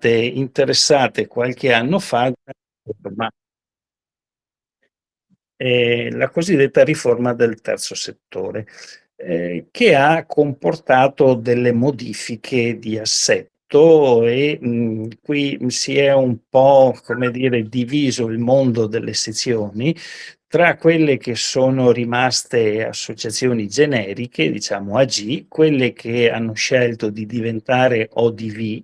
state interessate qualche anno fa la cosiddetta riforma del terzo settore, che ha comportato delle modifiche di assetto e qui si è un po', come dire, diviso il mondo delle sezioni tra quelle che sono rimaste associazioni generiche, diciamo AG, quelle che hanno scelto di diventare ODV,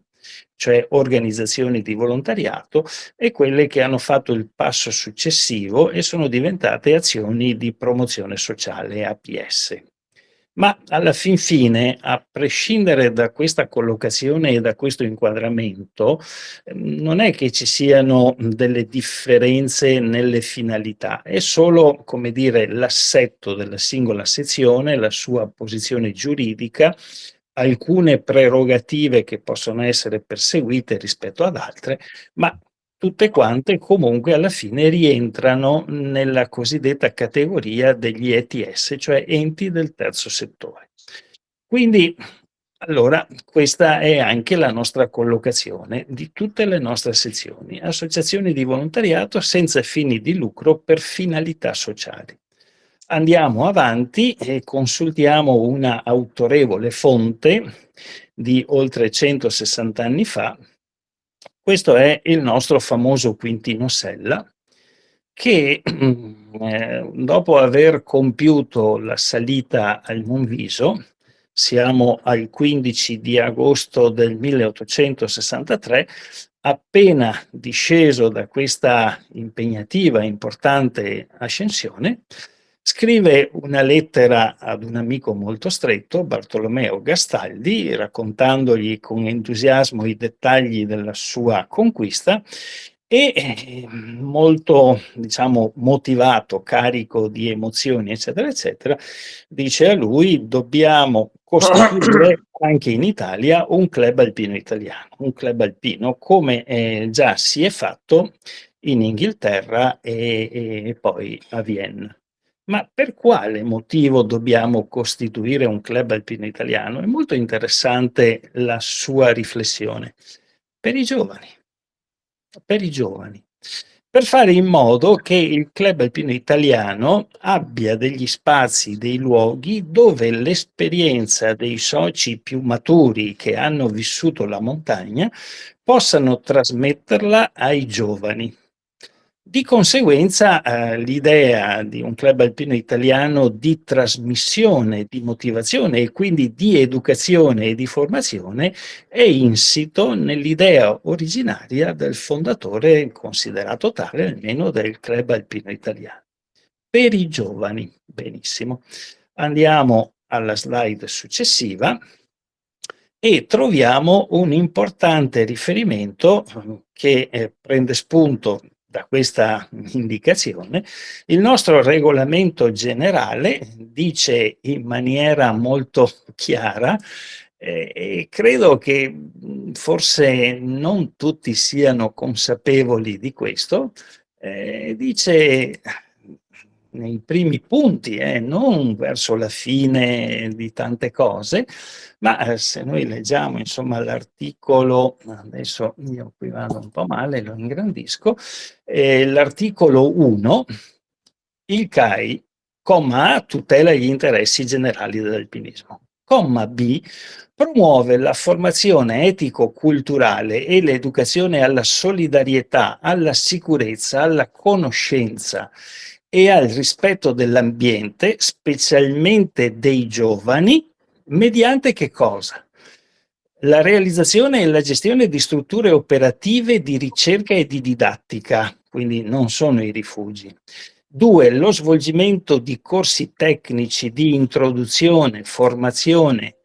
cioè organizzazioni di volontariato, e quelle che hanno fatto il passo successivo e sono diventate azioni di promozione sociale, APS. Ma alla fin fine, a prescindere da questa collocazione e da questo inquadramento, non è che ci siano delle differenze nelle finalità, è solo, come dire, l'assetto della singola sezione, la sua posizione giuridica, alcune prerogative che possono essere perseguite rispetto ad altre, ma tutte quante comunque alla fine rientrano nella cosiddetta categoria degli ETS, cioè enti del terzo settore. Quindi, allora, questa è anche la nostra collocazione di tutte le nostre sezioni, associazioni di volontariato senza fini di lucro per finalità sociali. Andiamo avanti e consultiamo una autorevole fonte di oltre 160 anni fa. Questo è il nostro famoso Quintino Sella, che dopo aver compiuto la salita al Monviso, siamo al 15 di agosto del 1863, appena disceso da questa impegnativa, importante ascensione, scrive una lettera ad un amico molto stretto, Bartolomeo Gastaldi, raccontandogli con entusiasmo i dettagli della sua conquista e molto, diciamo, motivato, carico di emozioni, eccetera, eccetera, dice a lui: dobbiamo costituire anche in Italia un club alpino italiano, un club alpino come già si è fatto in Inghilterra e poi a Vienna. Ma per quale motivo dobbiamo costituire un club alpino italiano? È molto interessante la sua riflessione. Per i giovani, per i giovani, per fare in modo che il club alpino italiano abbia degli spazi, dei luoghi dove l'esperienza dei soci più maturi che hanno vissuto la montagna possano trasmetterla ai giovani. Di conseguenza, l'idea di un club alpino italiano di trasmissione, di motivazione e quindi di educazione e di formazione è insito nell'idea originaria del fondatore, considerato tale almeno, del club alpino italiano. Per i giovani, benissimo. Andiamo alla slide successiva e troviamo un importante riferimento che prende spunto da questa indicazione. Il nostro regolamento generale dice in maniera molto chiara, e credo che forse non tutti siano consapevoli di questo, dice nei primi punti, non verso la fine di tante cose, ma se noi leggiamo insomma l'articolo, adesso io qui vado un po' male, lo ingrandisco, l'articolo 1, il CAI, comma A, tutela gli interessi generali dell'alpinismo. Comma B, promuove la formazione etico-culturale e l'educazione alla solidarietà, alla sicurezza, alla conoscenza e al rispetto dell'ambiente, specialmente dei giovani, mediante che cosa? La realizzazione e la gestione di strutture operative di ricerca e di didattica, quindi non sono i rifugi. 2. Lo svolgimento di corsi tecnici di introduzione, formazione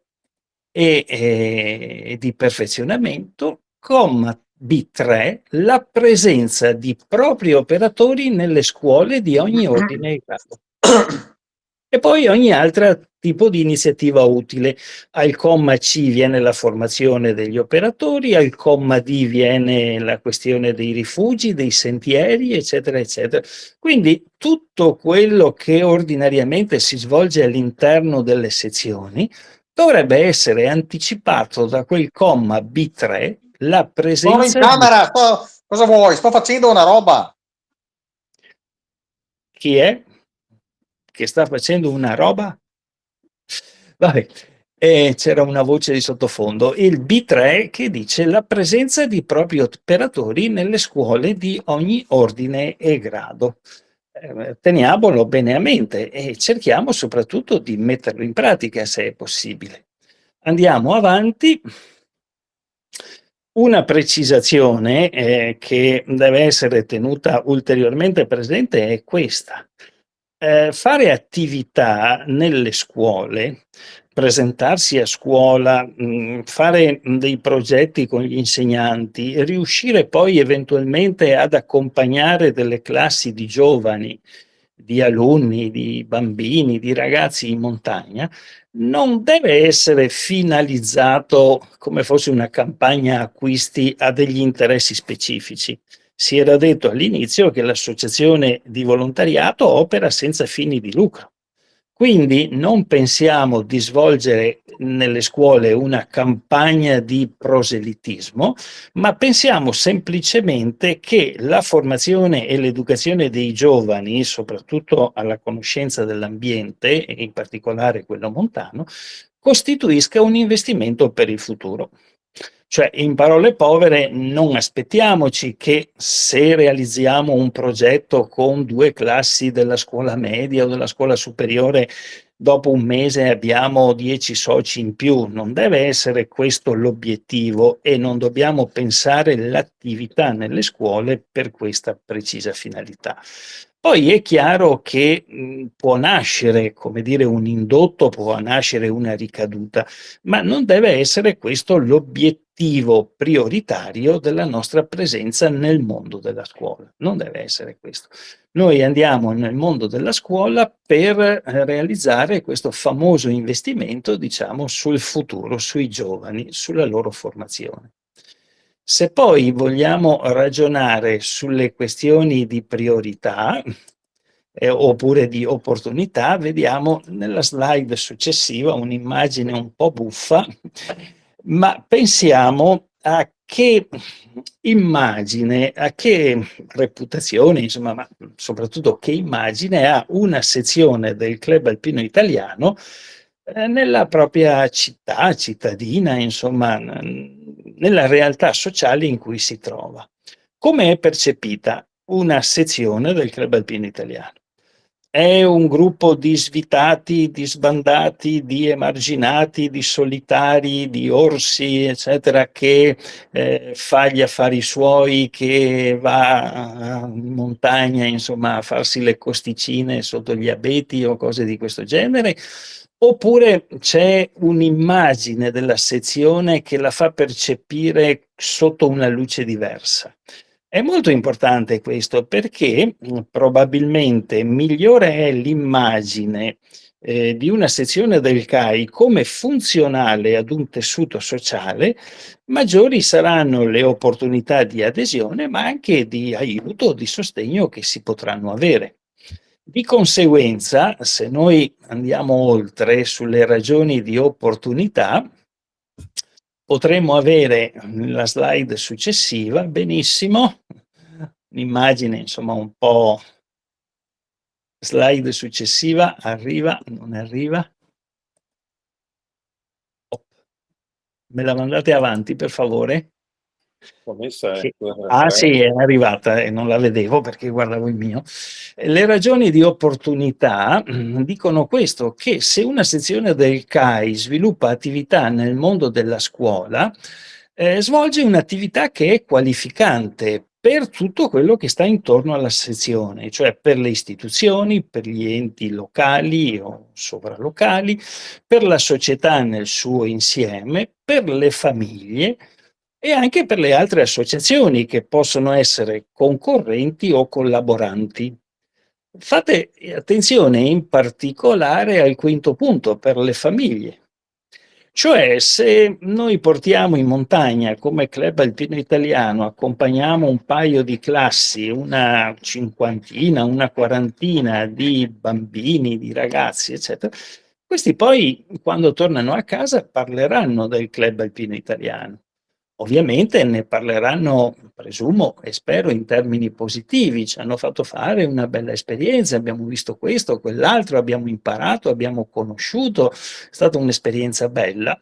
e di perfezionamento. Comma B3, la presenza di propri operatori nelle scuole di ogni ordine e grado. E poi ogni altro tipo di iniziativa utile. Al comma C viene la formazione degli operatori, al comma D viene la questione dei rifugi, dei sentieri, eccetera, eccetera. Quindi tutto quello che ordinariamente si svolge all'interno delle sezioni dovrebbe essere anticipato da quel comma B3 la Sono in presenza di camera, cosa vuoi? Sto facendo una roba. chi è che sta facendo una roba? Vabbè, c'era una voce di sottofondo. Il B3 che dice la presenza di propri operatori nelle scuole di ogni ordine e grado. Teniamolo bene a mente e cerchiamo soprattutto di metterlo in pratica se è possibile. Andiamo avanti. Una precisazione, che deve essere tenuta ulteriormente presente è questa: fare attività nelle scuole, presentarsi a scuola, fare dei progetti con gli insegnanti, riuscire poi eventualmente ad accompagnare delle classi di giovani, di alunni, di bambini, di ragazzi in montagna, non deve essere finalizzato come fosse una campagna acquisti a degli interessi specifici. Si era detto all'inizio che l'associazione di volontariato opera senza fini di lucro. Quindi non pensiamo di svolgere nelle scuole una campagna di proselitismo, ma pensiamo semplicemente che la formazione e l'educazione dei giovani, soprattutto alla conoscenza dell'ambiente e in particolare quello montano, costituisca un investimento per il futuro. Cioè, in parole povere, non aspettiamoci che se realizziamo un progetto con 2 classi della scuola media o della scuola superiore, dopo un mese abbiamo 10 soci in più. Non deve essere questo l'obiettivo e non dobbiamo pensare l'attività nelle scuole per questa precisa finalità. Poi è chiaro che, può nascere, come dire, un indotto, può nascere una ricaduta, ma non deve essere questo l'obiettivo prioritario della nostra presenza nel mondo della scuola. Non deve essere questo. Noi andiamo nel mondo della scuola per realizzare questo famoso investimento, diciamo, sul futuro, sui giovani, sulla loro formazione. Se poi vogliamo ragionare sulle questioni di priorità, oppure di opportunità, vediamo nella slide successiva un'immagine un po' buffa, ma pensiamo a che immagine, a che reputazione, insomma, ma soprattutto che immagine ha una sezione del Club Alpino Italiano, nella propria città, cittadina, insomma, nella realtà sociale in cui si trova. Come è percepita una sezione del Club Alpino Italiano? È un gruppo di svitati, di sbandati, di emarginati, di solitari, di orsi, eccetera, che fa gli affari suoi, che va in montagna, insomma, a farsi le costicine sotto gli abeti o cose di questo genere? Oppure c'è un'immagine della sezione che la fa percepire sotto una luce diversa? È molto importante questo perché, probabilmente migliore è l'immagine, di una sezione del CAI come funzionale ad un tessuto sociale, maggiori saranno le opportunità di adesione, ma anche di aiuto, di sostegno che si potranno avere. Di conseguenza, se noi andiamo oltre sulle ragioni di opportunità, potremmo avere nella slide successiva, benissimo, un'immagine insomma un po'. Slide successiva, arriva, non arriva. Me la mandate avanti per favore? Commessa, Che ah sì, è arrivata e non la vedevo perché guardavo il mio. Le ragioni di opportunità dicono questo, che se una sezione del CAI sviluppa attività nel mondo della scuola, svolge un'attività che è qualificante per tutto quello che sta intorno alla sezione, cioè per le istituzioni, per gli enti locali o sovralocali, per la società nel suo insieme, per le famiglie e anche per le altre associazioni che possono essere concorrenti o collaboranti. Fate attenzione in particolare al quinto punto, per le famiglie. Cioè, se noi portiamo in montagna come Club Alpino Italiano, accompagniamo un paio di classi, una cinquantina, una quarantina di bambini, di ragazzi, eccetera, questi poi quando tornano a casa parleranno del Club Alpino Italiano. Ovviamente ne parleranno, presumo e spero, in termini positivi. Ci hanno fatto fare una bella esperienza, abbiamo visto questo, quell'altro, abbiamo imparato, abbiamo conosciuto, è stata un'esperienza bella.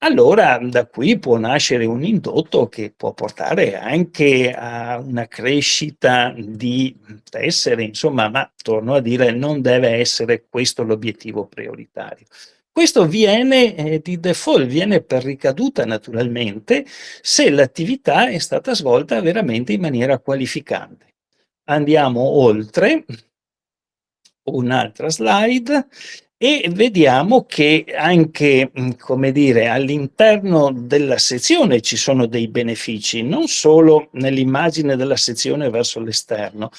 Allora da qui può nascere un indotto che può portare anche a una crescita di tessere, insomma, ma torno a dire, non deve essere questo l'obiettivo prioritario. Questo viene, di default, viene per ricaduta naturalmente se l'attività è stata svolta veramente in maniera qualificante. Andiamo oltre, un'altra slide, e vediamo che anche, come dire, all'interno della sezione ci sono dei benefici, non solo nell'immagine della sezione verso l'esterno,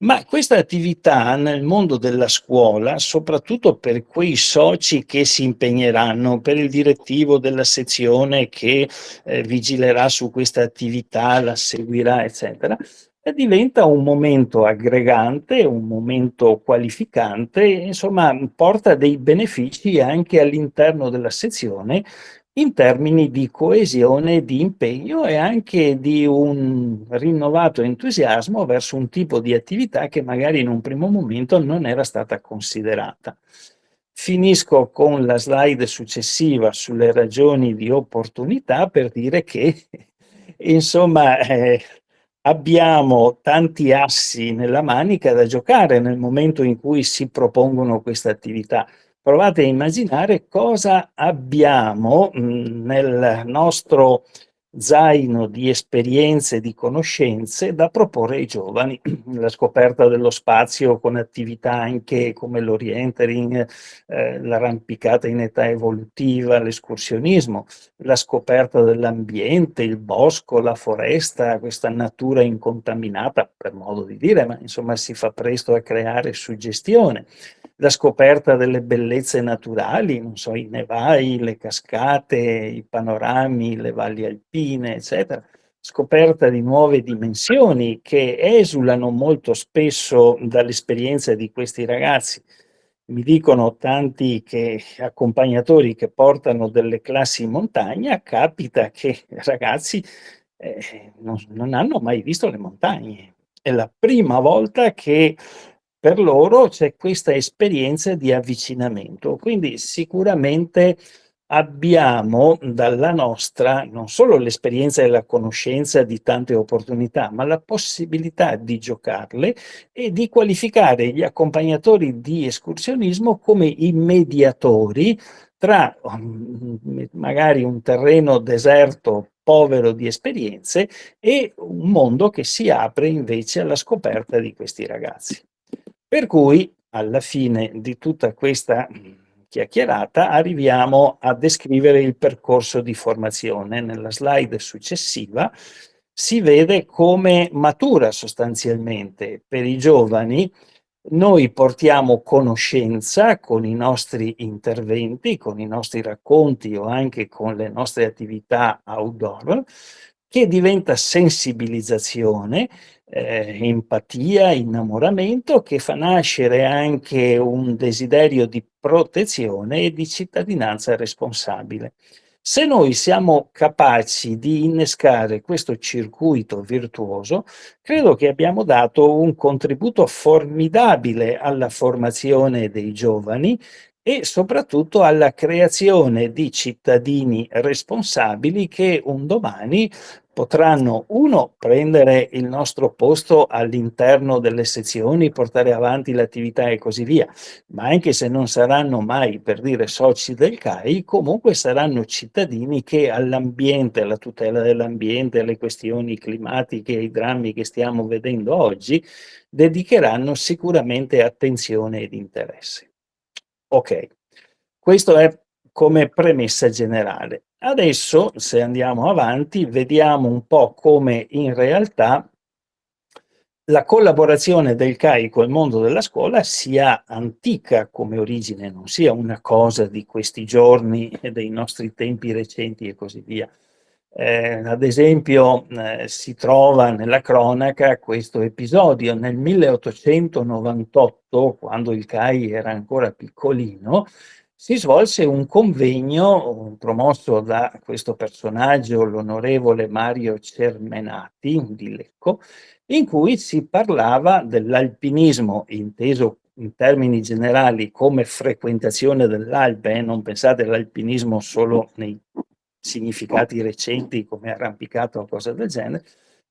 ma questa attività nel mondo della scuola, soprattutto per quei soci che si impegneranno, per il direttivo della sezione che, vigilerà su questa attività, la seguirà, eccetera, e diventa un momento aggregante, un momento qualificante, insomma porta dei benefici anche all'interno della sezione in termini di coesione, di impegno e anche di un rinnovato entusiasmo verso un tipo di attività che magari in un primo momento non era stata considerata. Finisco con la slide successiva sulle ragioni di opportunità per dire che insomma abbiamo tanti assi nella manica da giocare nel momento in cui si propongono queste attività. Provate a immaginare cosa abbiamo nel nostro zaino di esperienze e di conoscenze da proporre ai giovani. La scoperta dello spazio con attività anche come l'orientering, l'arrampicata in età evolutiva, l'escursionismo, la scoperta dell'ambiente, il bosco, la foresta, questa natura incontaminata, per modo di dire, ma insomma si fa presto a creare suggestione. La scoperta delle bellezze naturali, non so, i nevai, le cascate, i panorami, le valli alpine, eccetera. Scoperta di nuove dimensioni che esulano molto spesso dall'esperienza di questi ragazzi. Mi dicono tanti accompagnatori che portano delle classi in montagna, capita che ragazzi non hanno mai visto le montagne. È la prima volta che per loro c'è questa esperienza di avvicinamento. Quindi sicuramente abbiamo dalla nostra non solo l'esperienza e la conoscenza di tante opportunità, ma la possibilità di giocarle e di qualificare gli accompagnatori di escursionismo come i mediatori tra magari un terreno deserto povero di esperienze e un mondo che si apre invece alla scoperta di questi ragazzi. Per cui alla fine di tutta questa chiacchierata arriviamo a descrivere il percorso di formazione. Nella slide successiva si vede come matura sostanzialmente per i giovani. Noi portiamo conoscenza con i nostri interventi, con i nostri racconti o anche con le nostre attività outdoor, che diventa sensibilizzazione, empatia, innamoramento, che fa nascere anche un desiderio di protezione e di cittadinanza responsabile. Se noi siamo capaci di innescare questo circuito virtuoso, credo che abbiamo dato un contributo formidabile alla formazione dei giovani e soprattutto alla creazione di cittadini responsabili che un domani potranno, uno, prendere il nostro posto all'interno delle sezioni, portare avanti l'attività e così via, ma anche se non saranno mai, per dire, soci del CAI, comunque saranno cittadini che all'ambiente, alla tutela dell'ambiente, alle questioni climatiche, ai drammi che stiamo vedendo oggi, dedicheranno sicuramente attenzione ed interesse. Ok, questo è come premessa generale. Adesso, se andiamo avanti, vediamo un po' come in realtà la collaborazione del CAI col mondo della scuola sia antica come origine, non sia una cosa di questi giorni e dei nostri tempi recenti e così via. Ad esempio, si trova nella cronaca questo episodio nel 1898, quando il CAI era ancora piccolino, Si svolse un convegno promosso da questo personaggio, l'onorevole Mario Cermenati di Lecco, in cui si parlava dell'alpinismo, inteso in termini generali come frequentazione dell'Alpe, non pensate all'alpinismo solo nei significati recenti come arrampicato o cose del genere,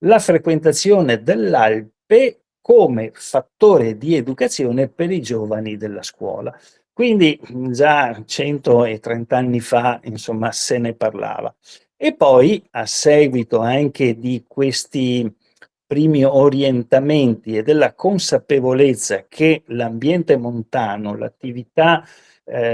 la frequentazione dell'Alpe come fattore di educazione per i giovani della scuola. Quindi già 130 anni fa, insomma, se ne parlava. E poi, a seguito anche di questi primi orientamenti e della consapevolezza che l'ambiente montano, l'attività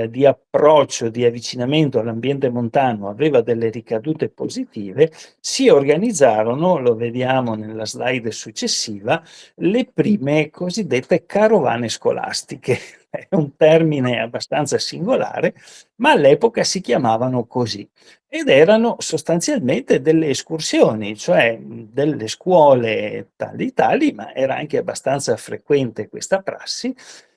di approccio, di avvicinamento all'ambiente montano aveva delle ricadute positive, si organizzarono, lo vediamo nella slide successiva, le prime cosiddette carovane scolastiche. È un termine abbastanza singolare, ma all'epoca si chiamavano così ed erano sostanzialmente delle escursioni, cioè delle scuole tali, ma era anche abbastanza frequente questa prassi,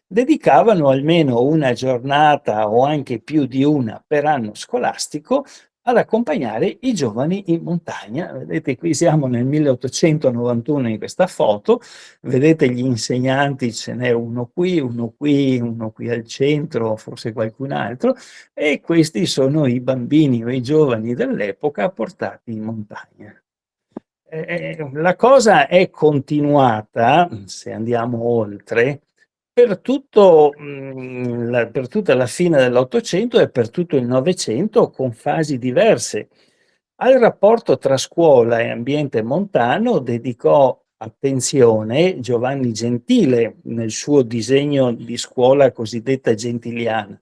dedicavano almeno una giornata o anche più di una per anno scolastico ad accompagnare i giovani in montagna. Vedete, qui siamo nel 1891 in questa foto, vedete gli insegnanti, ce n'è uno qui, uno qui, uno qui al centro, forse qualcun altro, e questi sono i bambini o i giovani dell'epoca portati in montagna. La cosa è continuata, se andiamo oltre, per tutto, per tutta la fine dell'Ottocento e per tutto il Novecento con fasi diverse. Al rapporto tra scuola e ambiente montano dedicò attenzione Giovanni Gentile nel suo disegno di scuola cosiddetta gentiliana,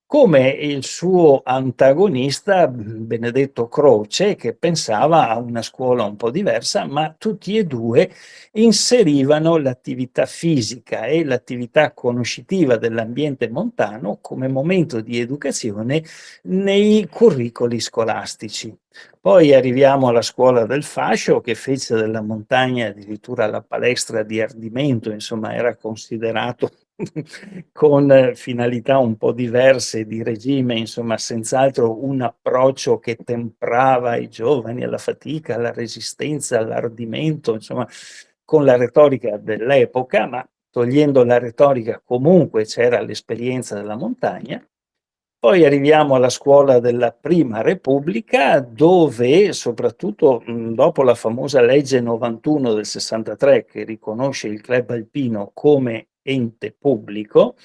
come il suo antagonista Benedetto Croce, che pensava a una scuola un po' diversa, ma tutti e due inserivano l'attività fisica e l'attività conoscitiva dell'ambiente montano come momento di educazione nei curricoli scolastici. Poi arriviamo alla scuola del fascio, che fece della montagna addirittura la palestra di ardimento, insomma era considerato con finalità un po' diverse di regime, insomma senz'altro un approccio che temprava i giovani alla fatica, alla resistenza, all'ardimento, insomma con la retorica dell'epoca, ma togliendo la retorica comunque c'era l'esperienza della montagna. Poi arriviamo alla scuola della Prima Repubblica, dove soprattutto, dopo la famosa legge 91 del '63 che riconosce il club alpino come ente pubblico,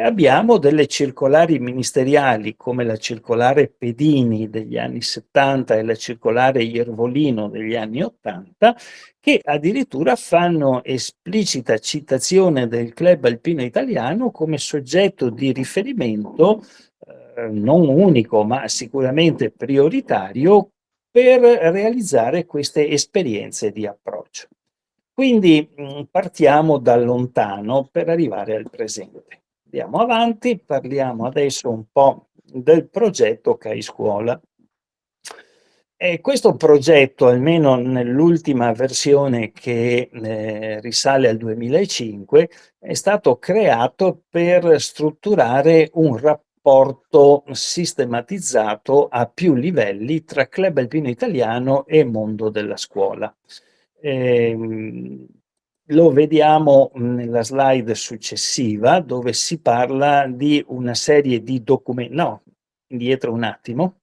abbiamo delle circolari ministeriali come la circolare Pedini degli anni '70 e la circolare Iervolino degli anni '80, che addirittura fanno esplicita citazione del club alpino italiano come soggetto di riferimento non unico, ma sicuramente prioritario per realizzare queste esperienze di approccio. Quindi partiamo da lontano per arrivare al presente. Andiamo avanti, parliamo adesso un po' del progetto CAI Scuola. Questo progetto, almeno nell'ultima versione che risale al 2005, è stato creato per strutturare un rapporto sistematizzato a più livelli tra Club Alpino Italiano e mondo della scuola. Ehm, Lo vediamo nella slide successiva, dove si parla di una serie di documenti. No, indietro un attimo.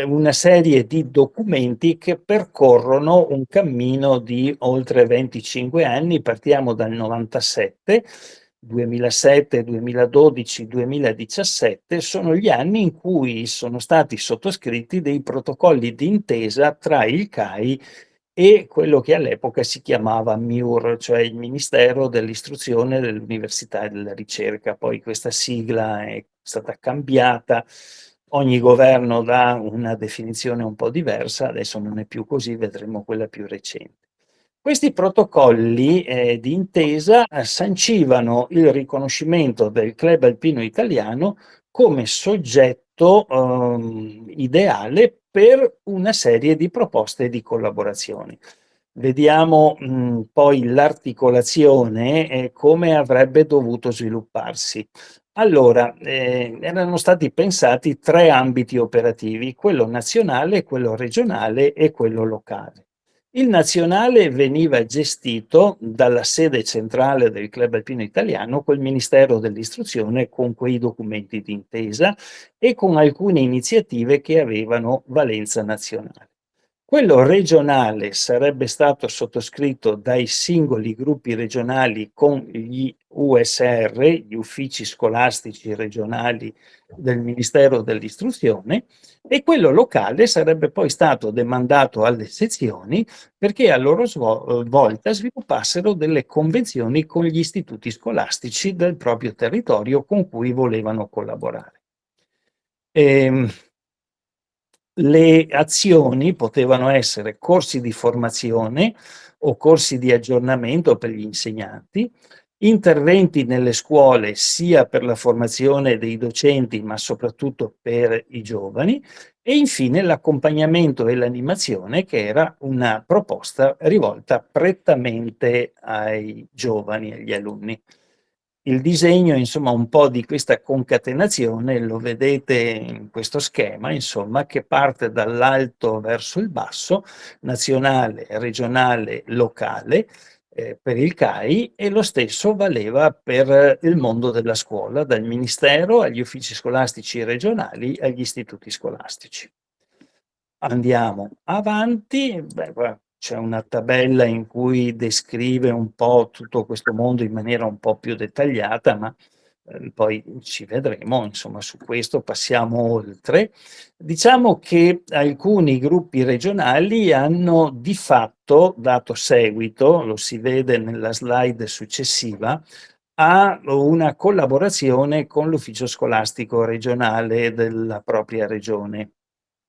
Una serie di documenti che percorrono un cammino di oltre 25 anni. Partiamo dal 97, 2007, 2012, 2017 sono gli anni in cui sono stati sottoscritti dei protocolli d'intesa tra il CAI e quello che all'epoca si chiamava MIUR, cioè il Ministero dell'Istruzione, dell'Università e della Ricerca. Poi questa sigla è stata cambiata, ogni governo dà una definizione un po' diversa, adesso non è più così, vedremo quella più recente. Questi protocolli di intesa sancivano il riconoscimento del club alpino italiano come soggetto ideale per una serie di proposte di collaborazioni. Vediamo poi l'articolazione e come avrebbe dovuto svilupparsi. Allora, erano stati pensati 3 ambiti operativi: quello nazionale, quello regionale e quello locale. Il nazionale veniva gestito dalla sede centrale del Club Alpino Italiano col Ministero dell'Istruzione, con quei documenti d'intesa e con alcune iniziative che avevano valenza nazionale. Quello regionale sarebbe stato sottoscritto dai singoli gruppi regionali con gli USR, gli uffici scolastici regionali del Ministero dell'Istruzione, e quello locale sarebbe poi stato demandato alle sezioni perché a loro volta sviluppassero delle convenzioni con gli istituti scolastici del proprio territorio con cui volevano collaborare. Ehm, le azioni potevano essere corsi di formazione o corsi di aggiornamento per gli insegnanti, interventi nelle scuole sia per la formazione dei docenti, ma soprattutto per i giovani, e infine l'accompagnamento e l'animazione, che era una proposta rivolta prettamente ai giovani, agli alunni. Il disegno, insomma, un po' di questa concatenazione lo vedete in questo schema, insomma, che parte dall'alto verso il basso, nazionale, regionale, locale, per il CAI, e lo stesso valeva per il mondo della scuola, dal ministero agli uffici scolastici regionali agli istituti scolastici. Andiamo avanti, beh, c'è una tabella in cui descrive un po' tutto questo mondo in maniera un po' più dettagliata, ma poi ci vedremo, insomma, su questo passiamo oltre. Diciamo che alcuni gruppi regionali hanno di fatto dato seguito, lo si vede nella slide successiva, a una collaborazione con l'ufficio scolastico regionale della propria regione.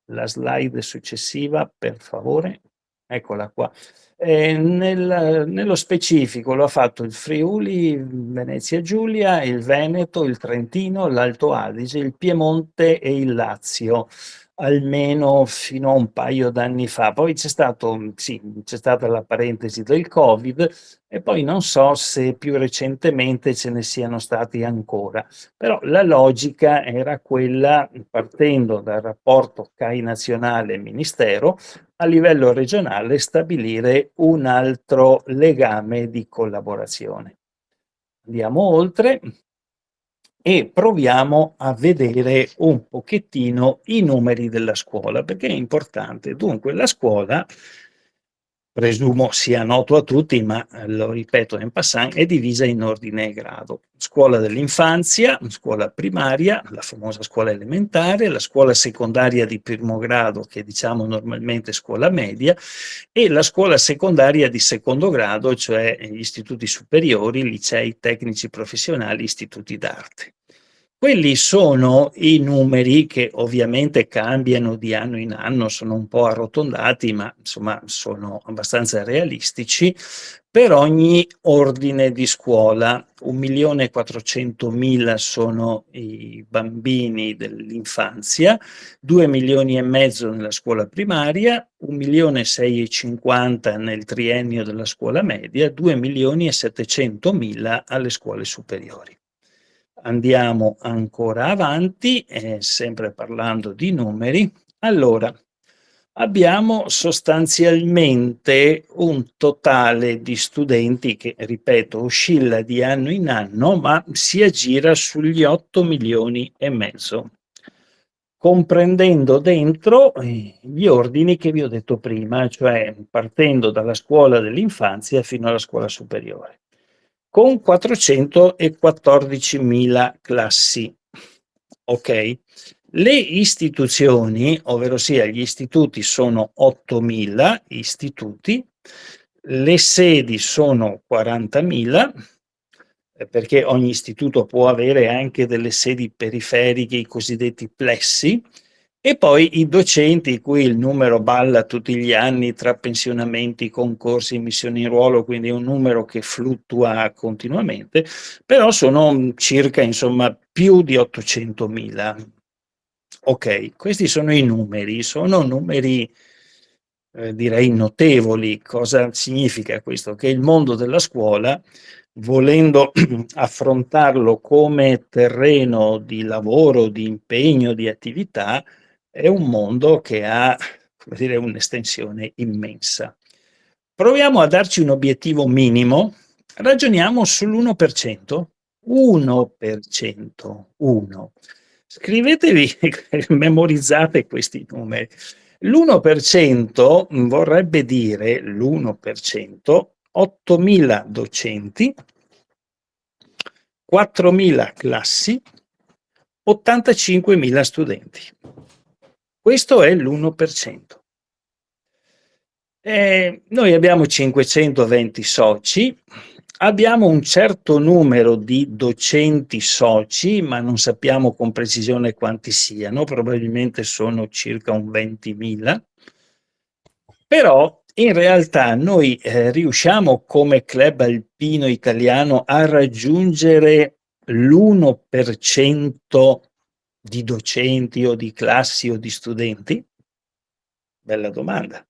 La slide successiva, per favore. Eccola qua. Nello specifico lo ha fatto il Friuli, Venezia Giulia, il Veneto, il Trentino, l'Alto Adige, il Piemonte e il Lazio, almeno fino a un paio d'anni fa. Poi c'è stato, sì, c'è stata la parentesi del Covid, e poi non so se più recentemente ce ne siano stati ancora. Però la logica era quella, partendo dal rapporto CAI nazionale ministero, a livello regionale stabilire un altro legame di collaborazione. Andiamo oltre e proviamo a vedere un pochettino i numeri della scuola, perché è importante. Dunque, la scuola, presumo sia noto a tutti, ma lo ripeto en passant, è divisa in ordine e grado. Scuola dell'infanzia, scuola primaria, la famosa scuola elementare, la scuola secondaria di primo grado, che diciamo normalmente scuola media, e la scuola secondaria di secondo grado, cioè gli istituti superiori, licei tecnici professionali, istituti d'arte. Quelli sono i numeri che ovviamente cambiano di anno in anno, sono un po' arrotondati, ma insomma sono abbastanza realistici, per ogni ordine di scuola. 1.400.000 sono i bambini dell'infanzia, 2.500.000 nella scuola primaria, 1.650.000 nel triennio della scuola media, 2.700.000 alle scuole superiori. Andiamo ancora avanti, sempre parlando di numeri. Allora, abbiamo sostanzialmente un totale di studenti che, ripeto, oscilla di anno in anno, ma si aggira sugli 8.500.000, comprendendo dentro gli ordini che vi ho detto prima, cioè partendo dalla scuola dell'infanzia fino alla scuola superiore, con 414.000 classi. Ok? Le istituzioni, ovverosia gli istituti, sono 8.000 istituti, le sedi sono 40.000, perché ogni istituto può avere anche delle sedi periferiche, i cosiddetti plessi, e poi i docenti, qui il numero balla tutti gli anni tra pensionamenti, concorsi, missioni in ruolo, quindi è un numero che fluttua continuamente, però sono circa, insomma, più di 800.000. Ok, questi sono i numeri, sono numeri direi notevoli. Cosa significa questo? Che il mondo della scuola, volendo affrontarlo come terreno di lavoro, di impegno, di attività, è un mondo che ha, come dire, un'estensione immensa. Proviamo a darci un obiettivo minimo, ragioniamo sull'1%. 1%, 1. Scrivetevi, memorizzate questi numeri. L'1% vorrebbe dire, l'1%, 8.000 docenti, 4.000 classi, 85.000 studenti. Questo è l'1%. Noi abbiamo 520 soci, abbiamo un certo numero di docenti soci, ma non sappiamo con precisione quanti siano, probabilmente sono circa un 20.000. Però in realtà noi riusciamo come club alpino italiano a raggiungere l'1% di docenti o di classi o di studenti? Bella domanda.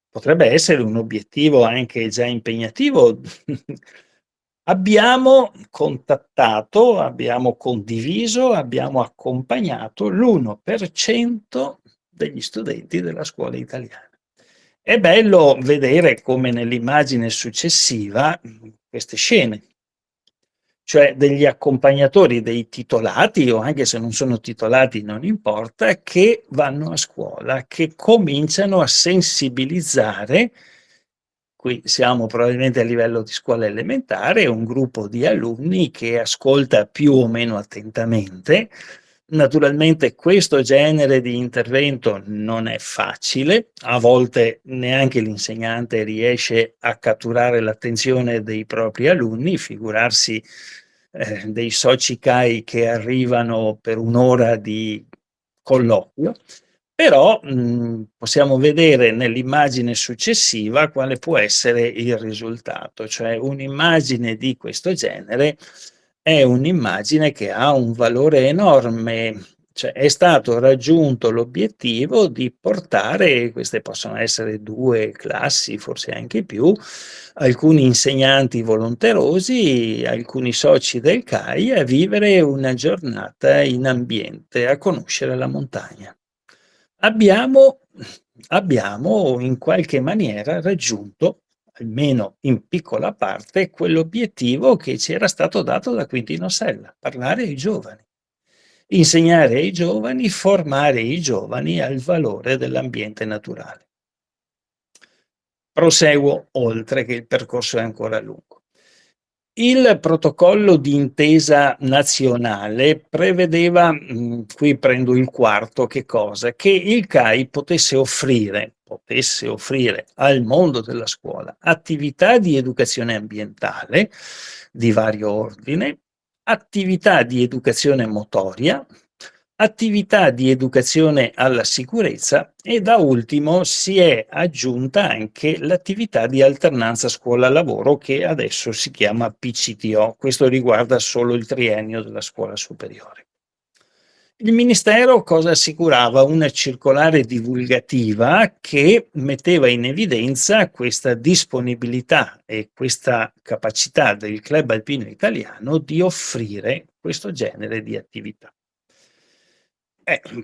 Potrebbe essere un obiettivo anche già impegnativo. Abbiamo contattato, abbiamo condiviso, abbiamo accompagnato l'1% degli studenti della scuola italiana. È bello vedere come nell'immagine successiva queste scene, cioè degli accompagnatori, dei titolati, o anche se non sono titolati non importa, che vanno a scuola, che cominciano a sensibilizzare. Qui siamo probabilmente a livello di scuola elementare, un gruppo di alunni che ascolta più o meno attentamente. Naturalmente questo genere di intervento non è facile, a volte neanche l'insegnante riesce a catturare l'attenzione dei propri alunni, figurarsi dei soci CAI che arrivano per un'ora di colloquio. Però possiamo vedere nell'immagine successiva quale può essere il risultato, cioè un'immagine di questo genere è un'immagine che ha un valore enorme, cioè è stato raggiunto l'obiettivo di portare, queste possono essere 2 classi, forse anche più, alcuni insegnanti volonterosi, alcuni soci del CAI a vivere una giornata in ambiente, a conoscere la montagna. Abbiamo in qualche maniera raggiunto, almeno in piccola parte, quell'obiettivo che ci era stato dato da Quintino Sella: parlare ai giovani, insegnare ai giovani, formare i giovani al valore dell'ambiente naturale. Proseguo oltre, che il percorso è ancora lungo. Il protocollo di intesa nazionale prevedeva, qui prendo il quarto, che cosa? Che il CAI potesse offrire al mondo della scuola attività di educazione ambientale di vario ordine, attività di educazione motoria, attività di educazione alla sicurezza e da ultimo si è aggiunta anche l'attività di alternanza scuola-lavoro, che adesso si chiama PCTO. Questo riguarda solo il triennio della scuola superiore. Il Ministero cosa assicurava? Una circolare divulgativa che metteva in evidenza questa disponibilità e questa capacità del Club Alpino Italiano di offrire questo genere di attività.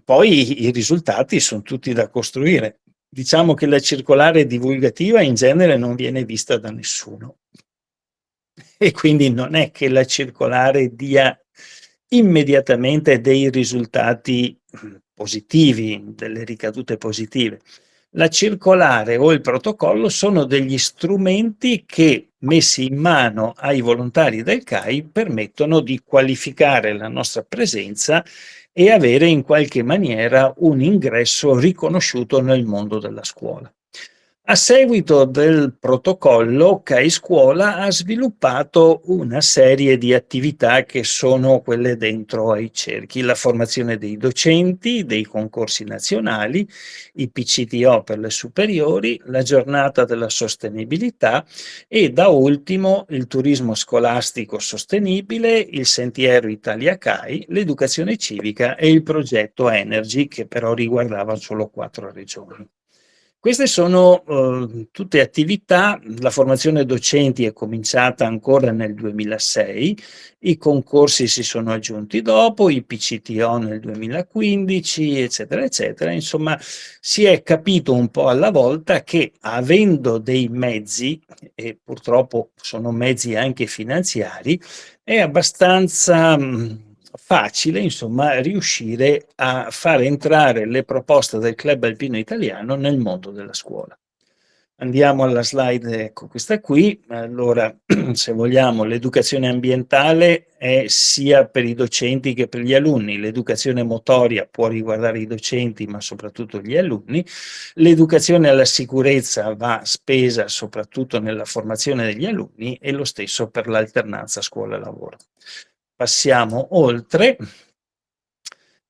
Poi i risultati son tutti da costruire. Diciamo che la circolare divulgativa in genere non viene vista da nessuno e quindi non è che la circolare dia immediatamente dei risultati positivi, delle ricadute positive. La circolare o il protocollo sono degli strumenti che, messi in mano ai volontari del CAI, permettono di qualificare la nostra presenza e avere in qualche maniera un ingresso riconosciuto nel mondo della scuola. A seguito del protocollo, CAI Scuola ha sviluppato una serie di attività che sono quelle dentro ai cerchi: la formazione dei docenti, dei concorsi nazionali, i PCTO per le superiori, la giornata della sostenibilità e da ultimo il turismo scolastico sostenibile, il sentiero Italia CAI, l'educazione civica e il progetto Energy, che però riguardava solo 4 regioni. Queste sono tutte attività. La formazione docenti è cominciata ancora nel 2006, i concorsi si sono aggiunti dopo, i PCTO nel 2015, eccetera, eccetera. Insomma, si è capito un po' alla volta che avendo dei mezzi, e purtroppo sono mezzi anche finanziari, è abbastanza facile, insomma, riuscire a far entrare le proposte del Club Alpino Italiano nel mondo della scuola. Andiamo alla slide, ecco questa qui. Allora, se vogliamo, l'educazione ambientale è sia per i docenti che per gli alunni. L'educazione motoria può riguardare i docenti, ma soprattutto gli alunni. L'educazione alla sicurezza va spesa soprattutto nella formazione degli alunni e lo stesso per l'alternanza scuola-lavoro. Passiamo oltre.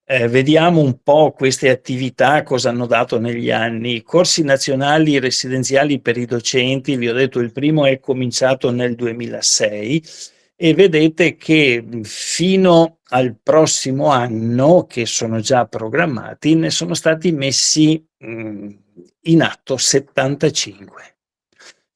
Vediamo un po' queste attività cosa hanno dato negli anni. Corsi nazionali residenziali per i docenti, vi ho detto il primo è cominciato nel 2006 e vedete che fino al prossimo anno, che sono già programmati, ne sono stati messi in atto 75.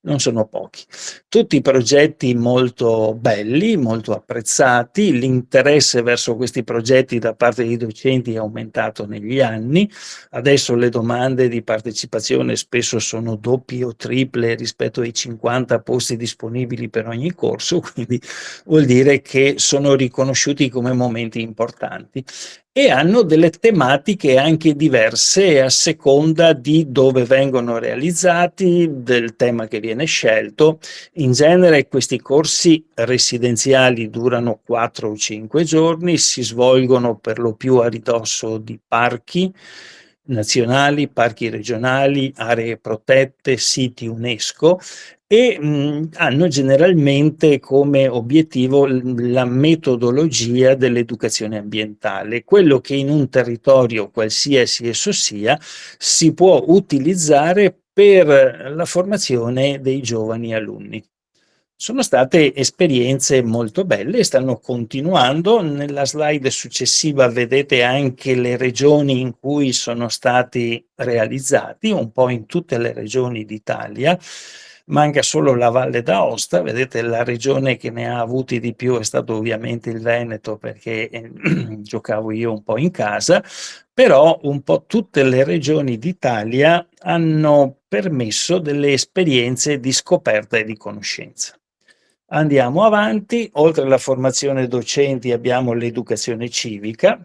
Non sono pochi. Tutti progetti molto belli, molto apprezzati, l'interesse verso questi progetti da parte dei docenti è aumentato negli anni, adesso le domande di partecipazione spesso sono doppie o triple rispetto ai 50 posti disponibili per ogni corso, quindi vuol dire che sono riconosciuti come momenti importanti e hanno delle tematiche anche diverse a seconda di dove vengono realizzati, del tema che viene scelto. In genere questi corsi residenziali durano 4 o 5 giorni, si svolgono per lo più a ridosso di parchi nazionali, parchi regionali, aree protette, siti UNESCO e hanno generalmente come obiettivo la metodologia dell'educazione ambientale, quello che in un territorio qualsiasi esso sia si può utilizzare per la formazione dei giovani alunni. Sono state esperienze molto belle e stanno continuando. Nella slide successiva vedete anche le regioni in cui sono stati realizzati, un po' in tutte le regioni d'Italia. Manca solo la Valle d'Aosta, vedete la regione che ne ha avuti di più è stato ovviamente il Veneto perché giocavo io un po' in casa, però un po' tutte le regioni d'Italia hanno permesso delle esperienze di scoperta e di conoscenza. Andiamo avanti, oltre alla formazione docenti abbiamo l'educazione civica,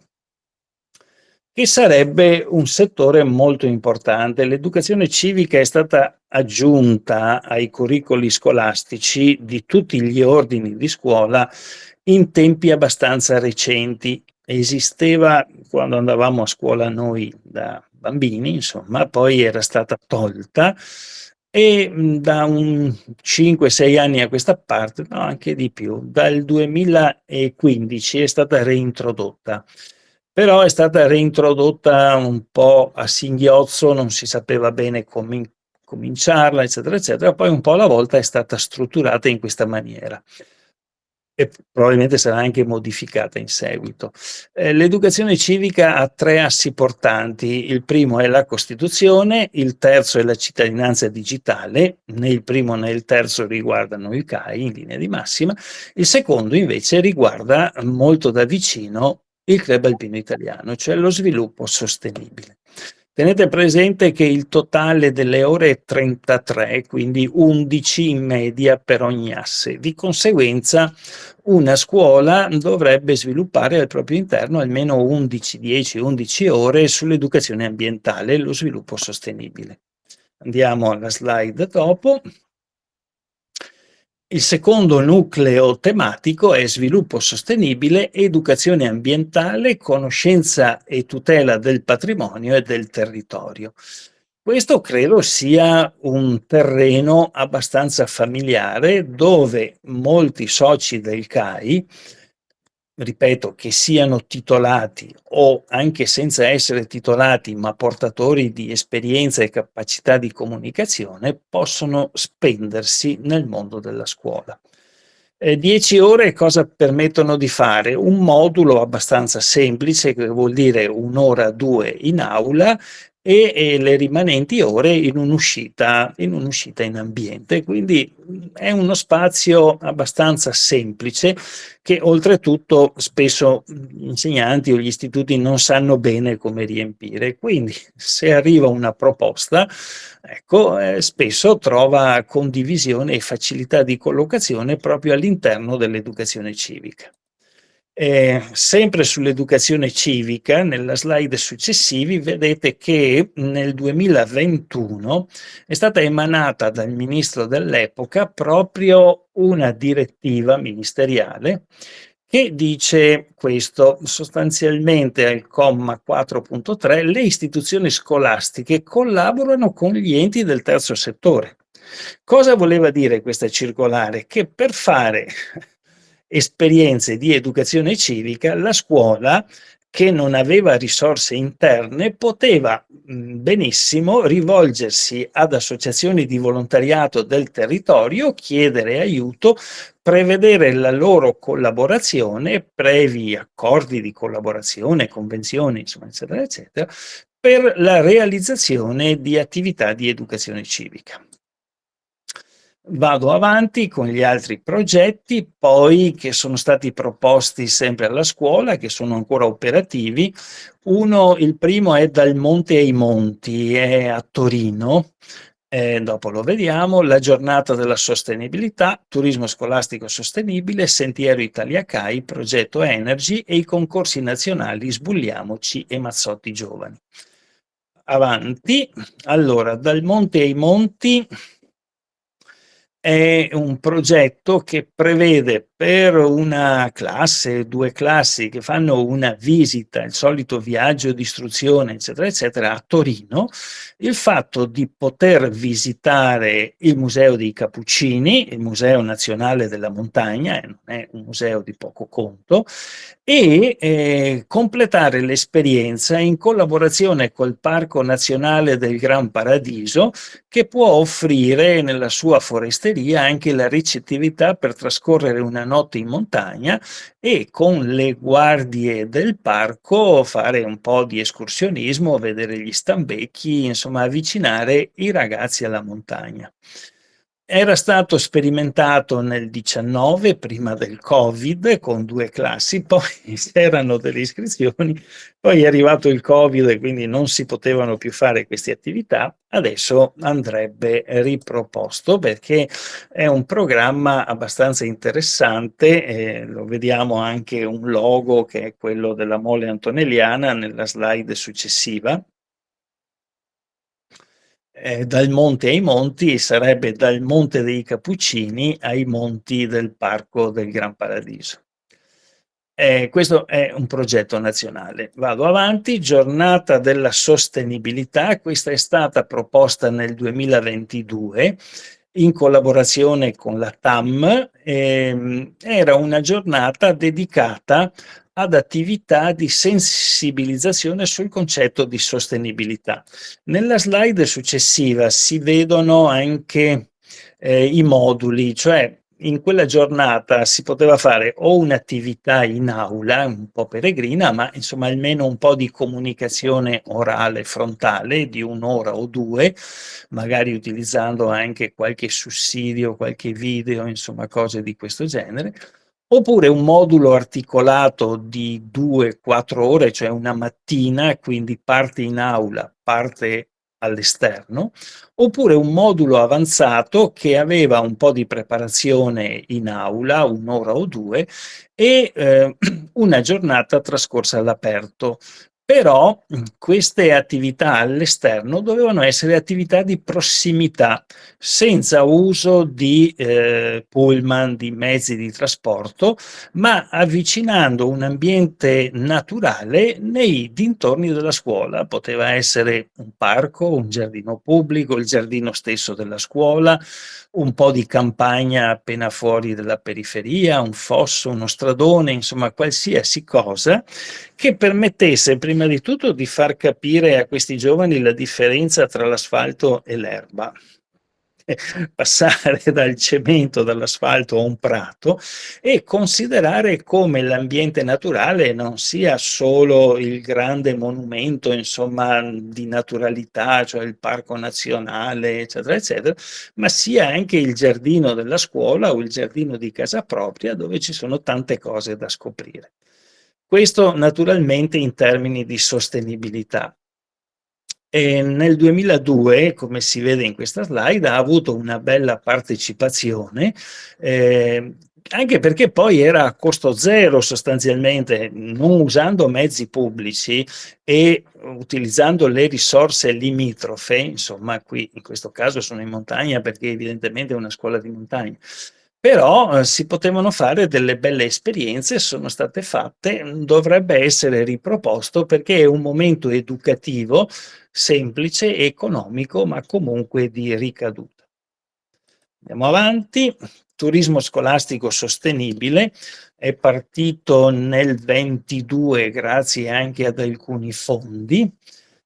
che sarebbe un settore molto importante. L'educazione civica è stata aggiunta ai curricoli scolastici di tutti gli ordini di scuola in tempi abbastanza recenti. Esisteva quando andavamo a scuola noi da bambini, insomma, poi era stata tolta e da un 5-6 anni a questa parte, no, anche di più, dal 2015 è stata reintrodotta. Però è stata reintrodotta un po' a singhiozzo, non si sapeva bene come cominciarla, eccetera, eccetera. Poi un po' alla volta è stata strutturata in questa maniera e probabilmente sarà anche modificata in seguito. L'educazione civica ha 3 assi portanti. Il primo è la Costituzione, il terzo è la cittadinanza digitale, né il primo né il terzo riguardano il CAI in linea di massima, il secondo invece riguarda molto da vicino il Club Alpino Italiano, cioè lo sviluppo sostenibile. Tenete presente che il totale delle ore è 33, quindi 11 in media per ogni asse. Di conseguenza una scuola dovrebbe sviluppare al proprio interno almeno 11, 10, 11 ore sull'educazione ambientale e lo sviluppo sostenibile. Andiamo alla slide dopo. Il secondo nucleo tematico è sviluppo sostenibile, educazione ambientale, conoscenza e tutela del patrimonio e del territorio. Questo credo sia un terreno abbastanza familiare dove molti soci del CAI, ripeto, che siano titolati o anche senza essere titolati, ma portatori di esperienza e capacità di comunicazione, possono spendersi nel mondo della scuola. 10 ore cosa permettono di fare? Un modulo abbastanza semplice, che vuol dire 1 ora, 2 in aula, e le rimanenti ore in un'uscita in ambiente. Quindi è uno spazio abbastanza semplice che oltretutto spesso gli insegnanti o gli istituti non sanno bene come riempire. Quindi se arriva una proposta, ecco, spesso trova condivisione e facilità di collocazione proprio all'interno dell'educazione civica. Sempre sull'educazione civica, nella slide successivi vedete che nel 2021 è stata emanata dal ministro dell'epoca proprio una direttiva ministeriale che dice questo: sostanzialmente al comma 4.3 le istituzioni scolastiche collaborano con gli enti del terzo settore. Cosa voleva dire questa circolare? Che per fare esperienze di educazione civica, la scuola, che non aveva risorse interne, poteva benissimo rivolgersi ad associazioni di volontariato del territorio, chiedere aiuto, prevedere la loro collaborazione, previ accordi di collaborazione, convenzioni, insomma, eccetera, eccetera, per la realizzazione di attività di educazione civica. Vado avanti con gli altri progetti, poi, che sono stati proposti sempre alla scuola, che sono ancora operativi. Il primo è Dal Monte ai Monti, è a Torino, dopo lo vediamo. La giornata della sostenibilità, turismo scolastico sostenibile, Sentiero Italia CAI, progetto Energy e i concorsi nazionali Sbulliamoci e Mazzotti Giovani. Avanti, allora, Dal Monte ai Monti è un progetto che prevede per una classe, 2 classi che fanno una visita, il solito viaggio di istruzione, eccetera, eccetera, a Torino, il fatto di poter visitare il Museo dei Cappuccini, il Museo Nazionale della Montagna, non è un museo di poco conto, e completare l'esperienza in collaborazione col Parco Nazionale del Gran Paradiso, che può offrire nella sua foresteria anche la ricettività per trascorrere una notte in montagna e con le guardie del parco fare un po' di escursionismo, vedere gli stambecchi, insomma avvicinare i ragazzi alla montagna. Era stato sperimentato nel 19, prima del Covid, con 2 classi, poi c'erano delle iscrizioni, poi è arrivato il Covid e quindi non si potevano più fare queste attività. Adesso andrebbe riproposto perché è un programma abbastanza interessante, lo vediamo anche un logo che è quello della Mole Antonelliana nella slide successiva. Dal monte ai monti sarebbe dal Monte dei Cappuccini ai monti del Parco del Gran Paradiso. Questo è un progetto nazionale. Vado avanti, giornata della sostenibilità, questa è stata proposta nel 2022 in collaborazione con la TAM, era una giornata dedicata ad attività di sensibilizzazione sul concetto di sostenibilità. Nella slide successiva si vedono anche i moduli, cioè in quella giornata si poteva fare o un'attività in aula, un po' peregrina, ma insomma almeno un po' di comunicazione orale frontale di 1 ora o 2, magari utilizzando anche qualche sussidio, qualche video, insomma cose di questo genere, oppure un modulo articolato di 2-4 ore, cioè una mattina, quindi parte in aula, parte all'esterno, oppure un modulo avanzato che aveva un po' di preparazione in aula, 1 ora o 2, e una giornata trascorsa all'aperto. Però queste attività all'esterno dovevano essere attività di prossimità, senza uso di pullman, di mezzi di trasporto, ma avvicinando un ambiente naturale nei dintorni della scuola. Poteva essere un parco, un giardino pubblico, il giardino stesso della scuola, un po' di campagna appena fuori dalla periferia, un fosso, uno stradone, insomma qualsiasi cosa che permettesse prima di tutto di far capire a questi giovani la differenza tra l'asfalto e l'erba. passare dal cemento, dall'asfalto a un prato e considerare come l'ambiente naturale non sia solo il grande monumento, insomma, di naturalità, cioè il parco nazionale, eccetera, eccetera, ma sia anche il giardino della scuola o il giardino di casa propria dove ci sono tante cose da scoprire. Questo naturalmente in termini di sostenibilità. Nel 2002, come si vede in questa slide, ha avuto una bella partecipazione, anche perché poi era a costo zero sostanzialmente, non usando mezzi pubblici e utilizzando le risorse limitrofe, insomma qui in questo caso sono in montagna perché evidentemente è una scuola di montagna, però si potevano fare delle belle esperienze, sono state fatte, dovrebbe essere riproposto perché è un momento educativo semplice, economico, ma comunque di ricaduta. Andiamo avanti. Turismo scolastico sostenibile è partito nel 22 grazie anche ad alcuni fondi.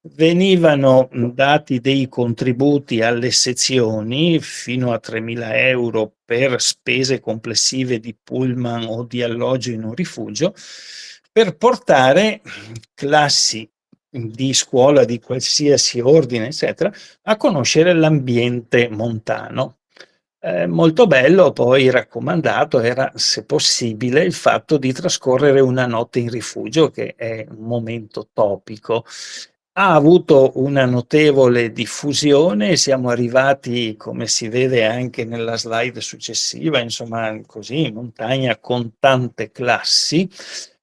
Venivano dati dei contributi alle sezioni fino a 3.000 euro per spese complessive di pullman o di alloggio in un rifugio per portare classi di scuola di qualsiasi ordine, eccetera, a conoscere l'ambiente montano. Molto bello, poi raccomandato era, se possibile, il fatto di trascorrere una notte in rifugio, che è un momento topico. Ha avuto una notevole diffusione, siamo arrivati, come si vede anche nella slide successiva, insomma, così in montagna con tante classi.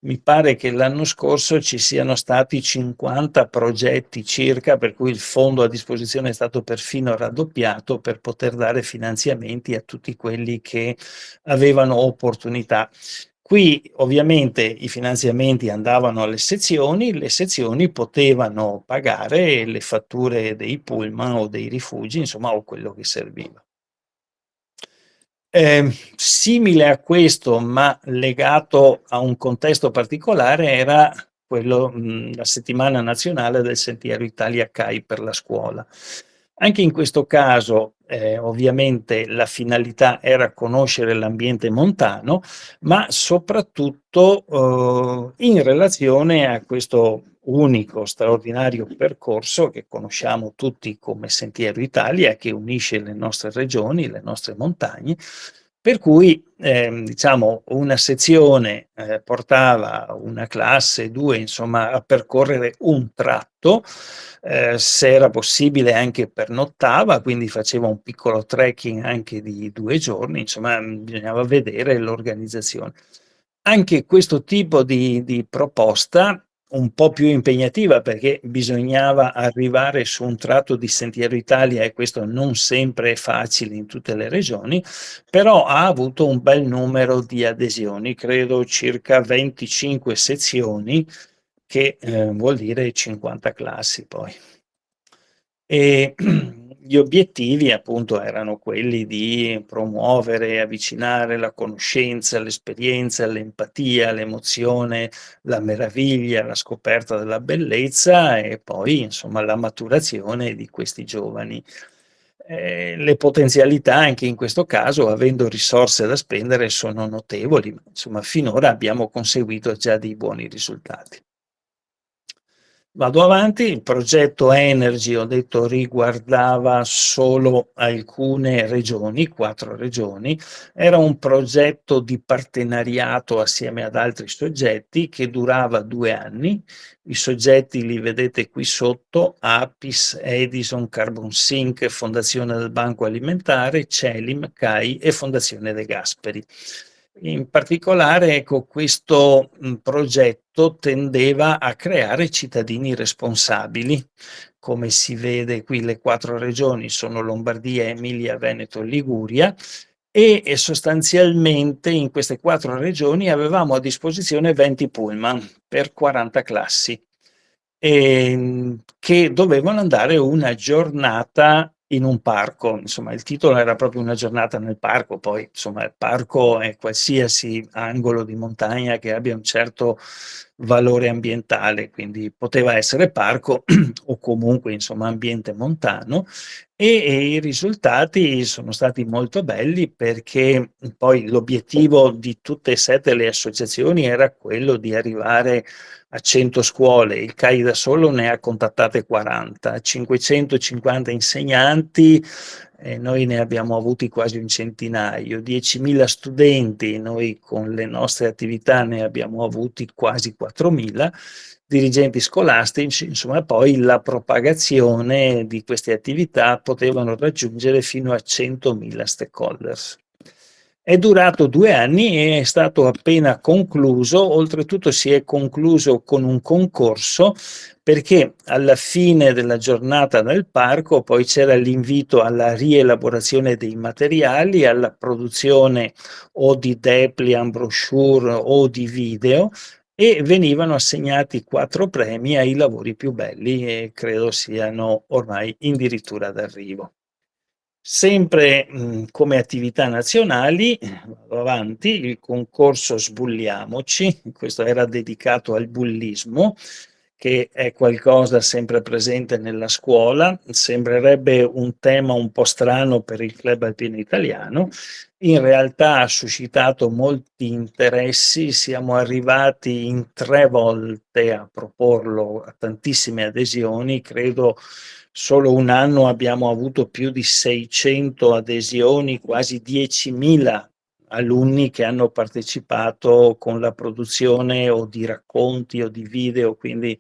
Mi pare che l'anno scorso ci siano stati 50 progetti circa, per cui il fondo a disposizione è stato perfino raddoppiato per poter dare finanziamenti a tutti quelli che avevano opportunità. Qui ovviamente i finanziamenti andavano alle sezioni, le sezioni potevano pagare le fatture dei pullman o dei rifugi, insomma, o quello che serviva. Simile a questo, ma legato a un contesto particolare, era quello la settimana nazionale del Sentiero Italia CAI per la scuola. Anche in questo caso, ovviamente la finalità era conoscere l'ambiente montano, ma soprattutto, in relazione a questo unico straordinario percorso che conosciamo tutti come Sentiero Italia, che unisce le nostre regioni, le nostre montagne, per cui, diciamo, una sezione, portava una classe, 2, insomma, a percorrere un tratto, se era possibile anche pernottava, quindi faceva un piccolo trekking anche di 2 giorni, insomma, bisognava vedere l'organizzazione. Anche questo tipo di proposta, un po' più impegnativa perché bisognava arrivare su un tratto di Sentiero Italia e questo non sempre è facile in tutte le regioni, però ha avuto un bel numero di adesioni, credo circa 25 sezioni, che vuol dire 50 classi poi. E gli obiettivi appunto erano quelli di promuovere e avvicinare la conoscenza, l'esperienza, l'empatia, l'emozione, la meraviglia, la scoperta della bellezza e poi insomma la maturazione di questi giovani. Le potenzialità anche in questo caso, avendo risorse da spendere, sono notevoli, ma insomma finora abbiamo conseguito già dei buoni risultati. Vado avanti, il progetto Energy, ho detto, riguardava solo alcune regioni, 4 regioni, era un progetto di partenariato assieme ad altri soggetti che durava 2 anni, i soggetti li vedete qui sotto, Apis, Edison, Carbon Sync, Fondazione del Banco Alimentare, Celim, CAI e Fondazione De Gasperi. In particolare, ecco, questo progetto tendeva a creare cittadini responsabili. Come si vede qui le 4 regioni sono Lombardia, Emilia, Veneto e Liguria e sostanzialmente in queste 4 regioni avevamo a disposizione 20 pullman per 40 classi, che dovevano andare una giornata in un parco. Insomma, il titolo era proprio una giornata nel parco, poi insomma il parco è qualsiasi angolo di montagna che abbia un certo valore ambientale, quindi poteva essere parco o comunque insomma ambiente montano e i risultati sono stati molto belli perché poi l'obiettivo di tutte e 7 le associazioni era quello di arrivare a 100 scuole, il CAI da solo ne ha contattate 40, 550 insegnanti e noi ne abbiamo avuti quasi un centinaio, 10.000 studenti, noi con le nostre attività ne abbiamo avuti quasi 4.000, dirigenti scolastici, insomma poi la propagazione di queste attività potevano raggiungere fino a 100.000 stakeholders. È durato 2 anni e è stato appena concluso, oltretutto si è concluso con un concorso perché alla fine della giornata nel parco poi c'era l'invito alla rielaborazione dei materiali, alla produzione o di dépliant, brochure o di video e venivano assegnati 4 premi ai lavori più belli e credo siano ormai addirittura d'arrivo. Sempre, come attività nazionali, vado avanti, il concorso Sbulliamoci, questo era dedicato al bullismo, che è qualcosa sempre presente nella scuola, sembrerebbe un tema un po' strano per il Club Alpino Italiano, in realtà ha suscitato molti interessi, siamo arrivati in 3 volte a proporlo a tantissime adesioni, credo solo un anno abbiamo avuto più di 600 adesioni, quasi 10.000 alunni che hanno partecipato con la produzione o di racconti o di video, quindi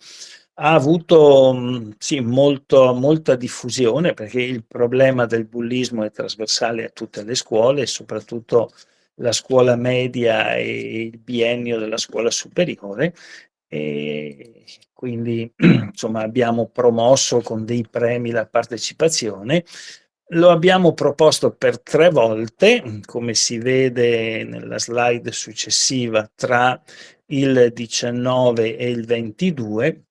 ha avuto, sì, molta diffusione perché il problema del bullismo è trasversale a tutte le scuole, soprattutto la scuola media e il biennio della scuola superiore e quindi insomma abbiamo promosso con dei premi la partecipazione. Lo abbiamo proposto per 3 volte, come si vede nella slide successiva, tra il 19 e il 22.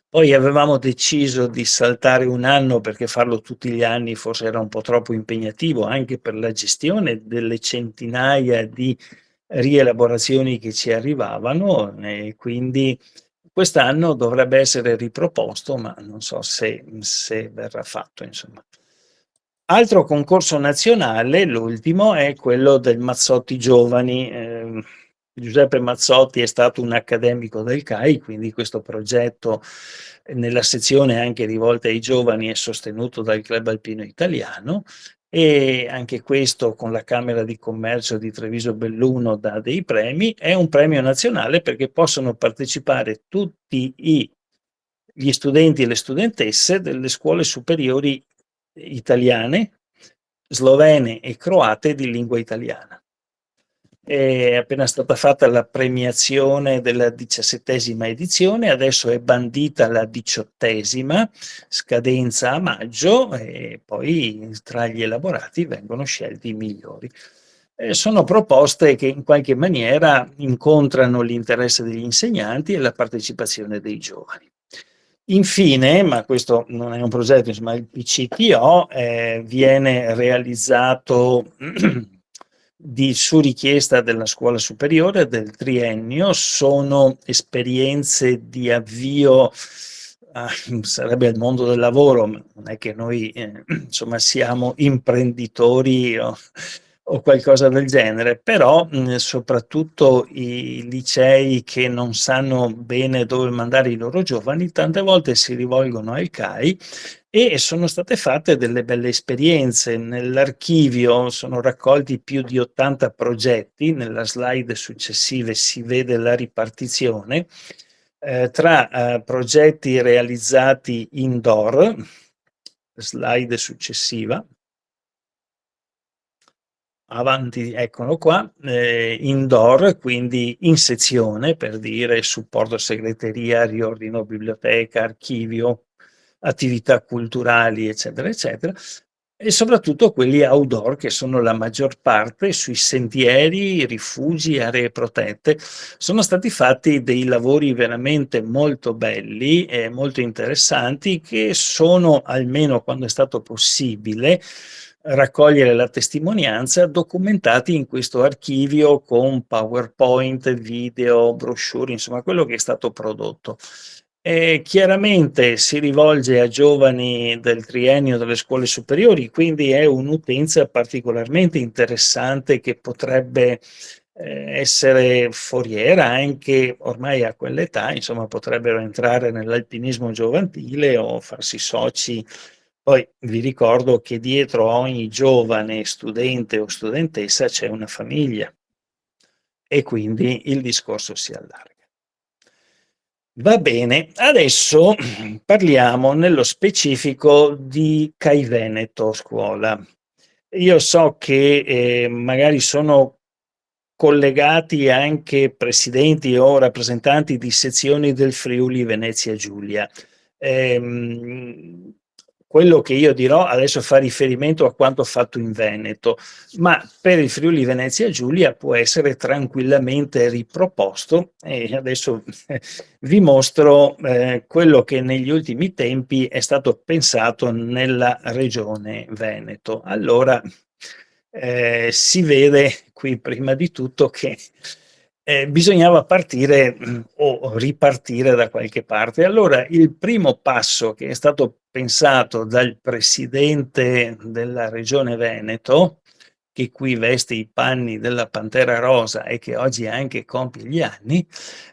Poi avevamo deciso di saltare un anno perché farlo tutti gli anni forse era un po' troppo impegnativo, anche per la gestione delle centinaia di rielaborazioni che ci arrivavano e quindi quest'anno dovrebbe essere riproposto, ma non so se verrà fatto, insomma. Altro concorso nazionale, l'ultimo, è quello del Mazzotti Giovani. Giuseppe Mazzotti è stato un accademico del CAI, quindi questo progetto nella sezione anche rivolta ai giovani è sostenuto dal Club Alpino Italiano e anche questo con la Camera di Commercio di Treviso Belluno dà dei premi. È un premio nazionale perché possono partecipare tutti gli studenti e le studentesse delle scuole superiori italiane, slovene e croate di lingua italiana. È appena stata fatta la premiazione della 17ª edizione, adesso è bandita la 18ª, scadenza a maggio e poi tra gli elaborati vengono scelti i migliori. Sono proposte che in qualche maniera incontrano l'interesse degli insegnanti e la partecipazione dei giovani. Infine, ma questo non è un progetto, insomma il PCTO viene realizzato su richiesta della scuola superiore del triennio, sono esperienze di avvio, sarebbe il mondo del lavoro, non è che noi insomma siamo imprenditori o qualcosa del genere, però soprattutto i licei che non sanno bene dove mandare i loro giovani tante volte si rivolgono al CAI e sono state fatte delle belle esperienze. Nell'archivio sono raccolti più di 80 progetti, nella slide successiva si vede la ripartizione tra progetti realizzati indoor, slide successiva, avanti, eccolo qua, indoor, quindi in sezione, per dire supporto segreteria, riordino biblioteca, archivio, attività culturali, eccetera, eccetera, e soprattutto quelli outdoor, che sono la maggior parte sui sentieri, rifugi, aree protette. Sono stati fatti dei lavori veramente molto belli e molto interessanti che sono, almeno quando è stato possibile, raccogliere la testimonianza documentati in questo archivio con PowerPoint, video, brochure, insomma quello che è stato prodotto. Chiaramente si rivolge a giovani del triennio delle scuole superiori, quindi è un'utenza particolarmente interessante che potrebbe essere foriera anche ormai a quell'età, insomma potrebbero entrare nell'alpinismo giovanile o farsi soci. Poi vi ricordo che dietro a ogni giovane studente o studentessa c'è una famiglia e quindi il discorso si allarga. Va bene, adesso parliamo nello specifico di CAI Veneto Scuola. Io so che magari sono collegati anche presidenti o rappresentanti di sezioni del Friuli Venezia Giulia. Quello che io dirò adesso fa riferimento a quanto fatto in Veneto, ma per il Friuli Venezia Giulia può essere tranquillamente riproposto e adesso vi mostro quello che negli ultimi tempi è stato pensato nella regione Veneto. Allora, si vede qui prima di tutto che bisognava partire o ripartire da qualche parte. Allora, il primo passo che è stato pensato dal presidente della regione Veneto, che qui veste i panni della Pantera Rosa e che oggi anche compie gli anni,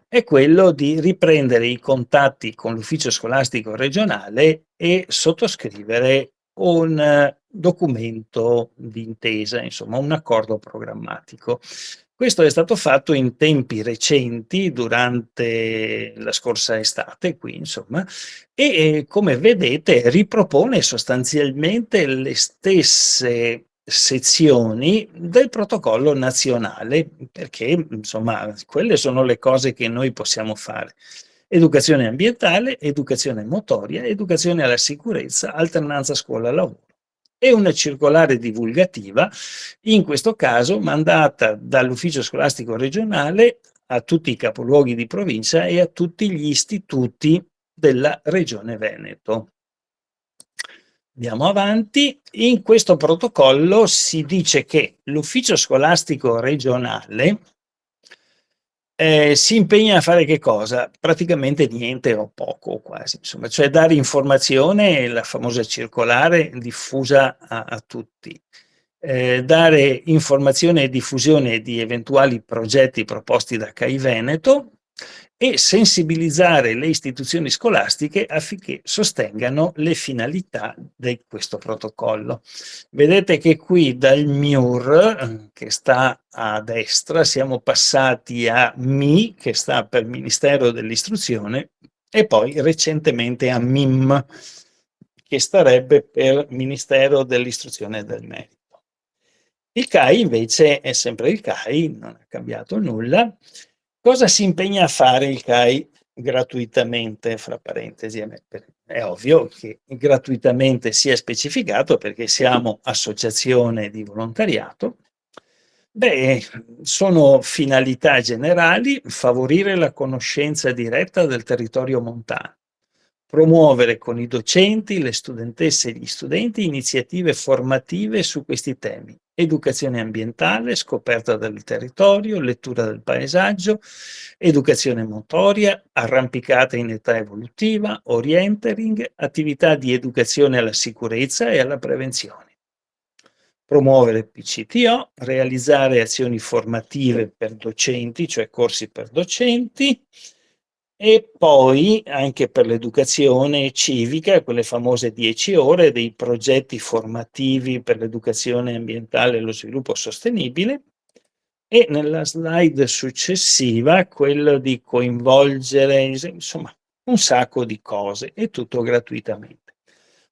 è quello di riprendere i contatti con l'ufficio scolastico regionale e sottoscrivere un documento d'intesa, insomma un accordo programmatico. Questo è stato fatto in tempi recenti, durante la scorsa estate qui insomma, e come vedete ripropone sostanzialmente le stesse sezioni del protocollo nazionale, perché insomma quelle sono le cose che noi possiamo fare: educazione ambientale, educazione motoria, educazione alla sicurezza, alternanza scuola-lavoro e una circolare divulgativa, in questo caso mandata dall'ufficio scolastico regionale a tutti i capoluoghi di provincia e a tutti gli istituti della regione Veneto. Andiamo avanti. In questo protocollo si dice che l'ufficio scolastico regionale si impegna a fare che cosa? Praticamente niente o poco quasi, insomma, cioè dare informazione, la famosa circolare diffusa a tutti, dare informazione e diffusione di eventuali progetti proposti da CAI Veneto e sensibilizzare le istituzioni scolastiche affinché sostengano le finalità di questo protocollo. Vedete che qui dal MIUR, che sta a destra, siamo passati a MI, che sta per Ministero dell'Istruzione, e poi recentemente a MIM, che starebbe per Ministero dell'Istruzione e del Merito. Il CAI invece è sempre il CAI, non ha cambiato nulla. Cosa si impegna a fare il CAI gratuitamente, fra parentesi? È ovvio che gratuitamente sia specificato perché siamo associazione di volontariato. Beh, sono finalità generali: favorire la conoscenza diretta del territorio montano, promuovere con i docenti, le studentesse e gli studenti iniziative formative su questi temi: educazione ambientale, scoperta del territorio, lettura del paesaggio, educazione motoria, arrampicata in età evolutiva, orientering, attività di educazione alla sicurezza e alla prevenzione. Promuovere PCTO, realizzare azioni formative per docenti, cioè corsi per docenti, e poi anche per l'educazione civica, quelle famose 10 ore dei progetti formativi per l'educazione ambientale e lo sviluppo sostenibile, e nella slide successiva quello di coinvolgere, insomma, un sacco di cose, e tutto gratuitamente.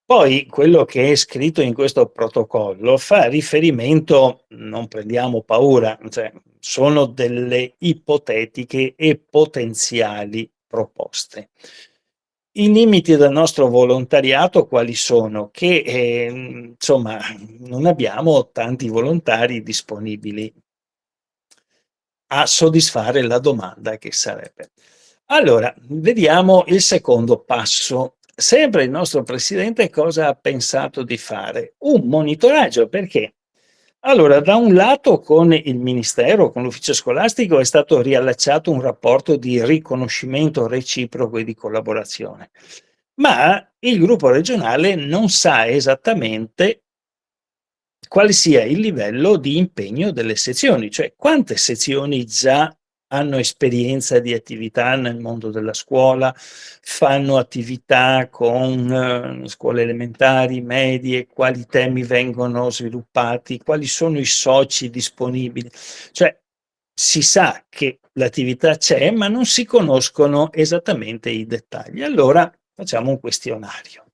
Poi quello che è scritto in questo protocollo fa riferimento, non prendiamo paura, cioè sono delle ipotetiche e potenziali proposte. I limiti del nostro volontariato quali sono? Che insomma non abbiamo tanti volontari disponibili a soddisfare la domanda che sarebbe. Allora, vediamo il secondo passo. sempre il nostro presidente cosa ha pensato di fare? Un monitoraggio, perché? Allora, da un lato con il ministero, con l'ufficio scolastico è stato riallacciato un rapporto di riconoscimento reciproco e di collaborazione, ma il gruppo regionale non sa esattamente quale sia il livello di impegno delle sezioni, cioè quante sezioni già hanno esperienza di attività nel mondo della scuola, fanno attività con scuole elementari, medie, quali temi vengono sviluppati, quali sono i soci disponibili. Cioè si sa che l'attività c'è, ma non si conoscono esattamente i dettagli. Allora facciamo un questionario.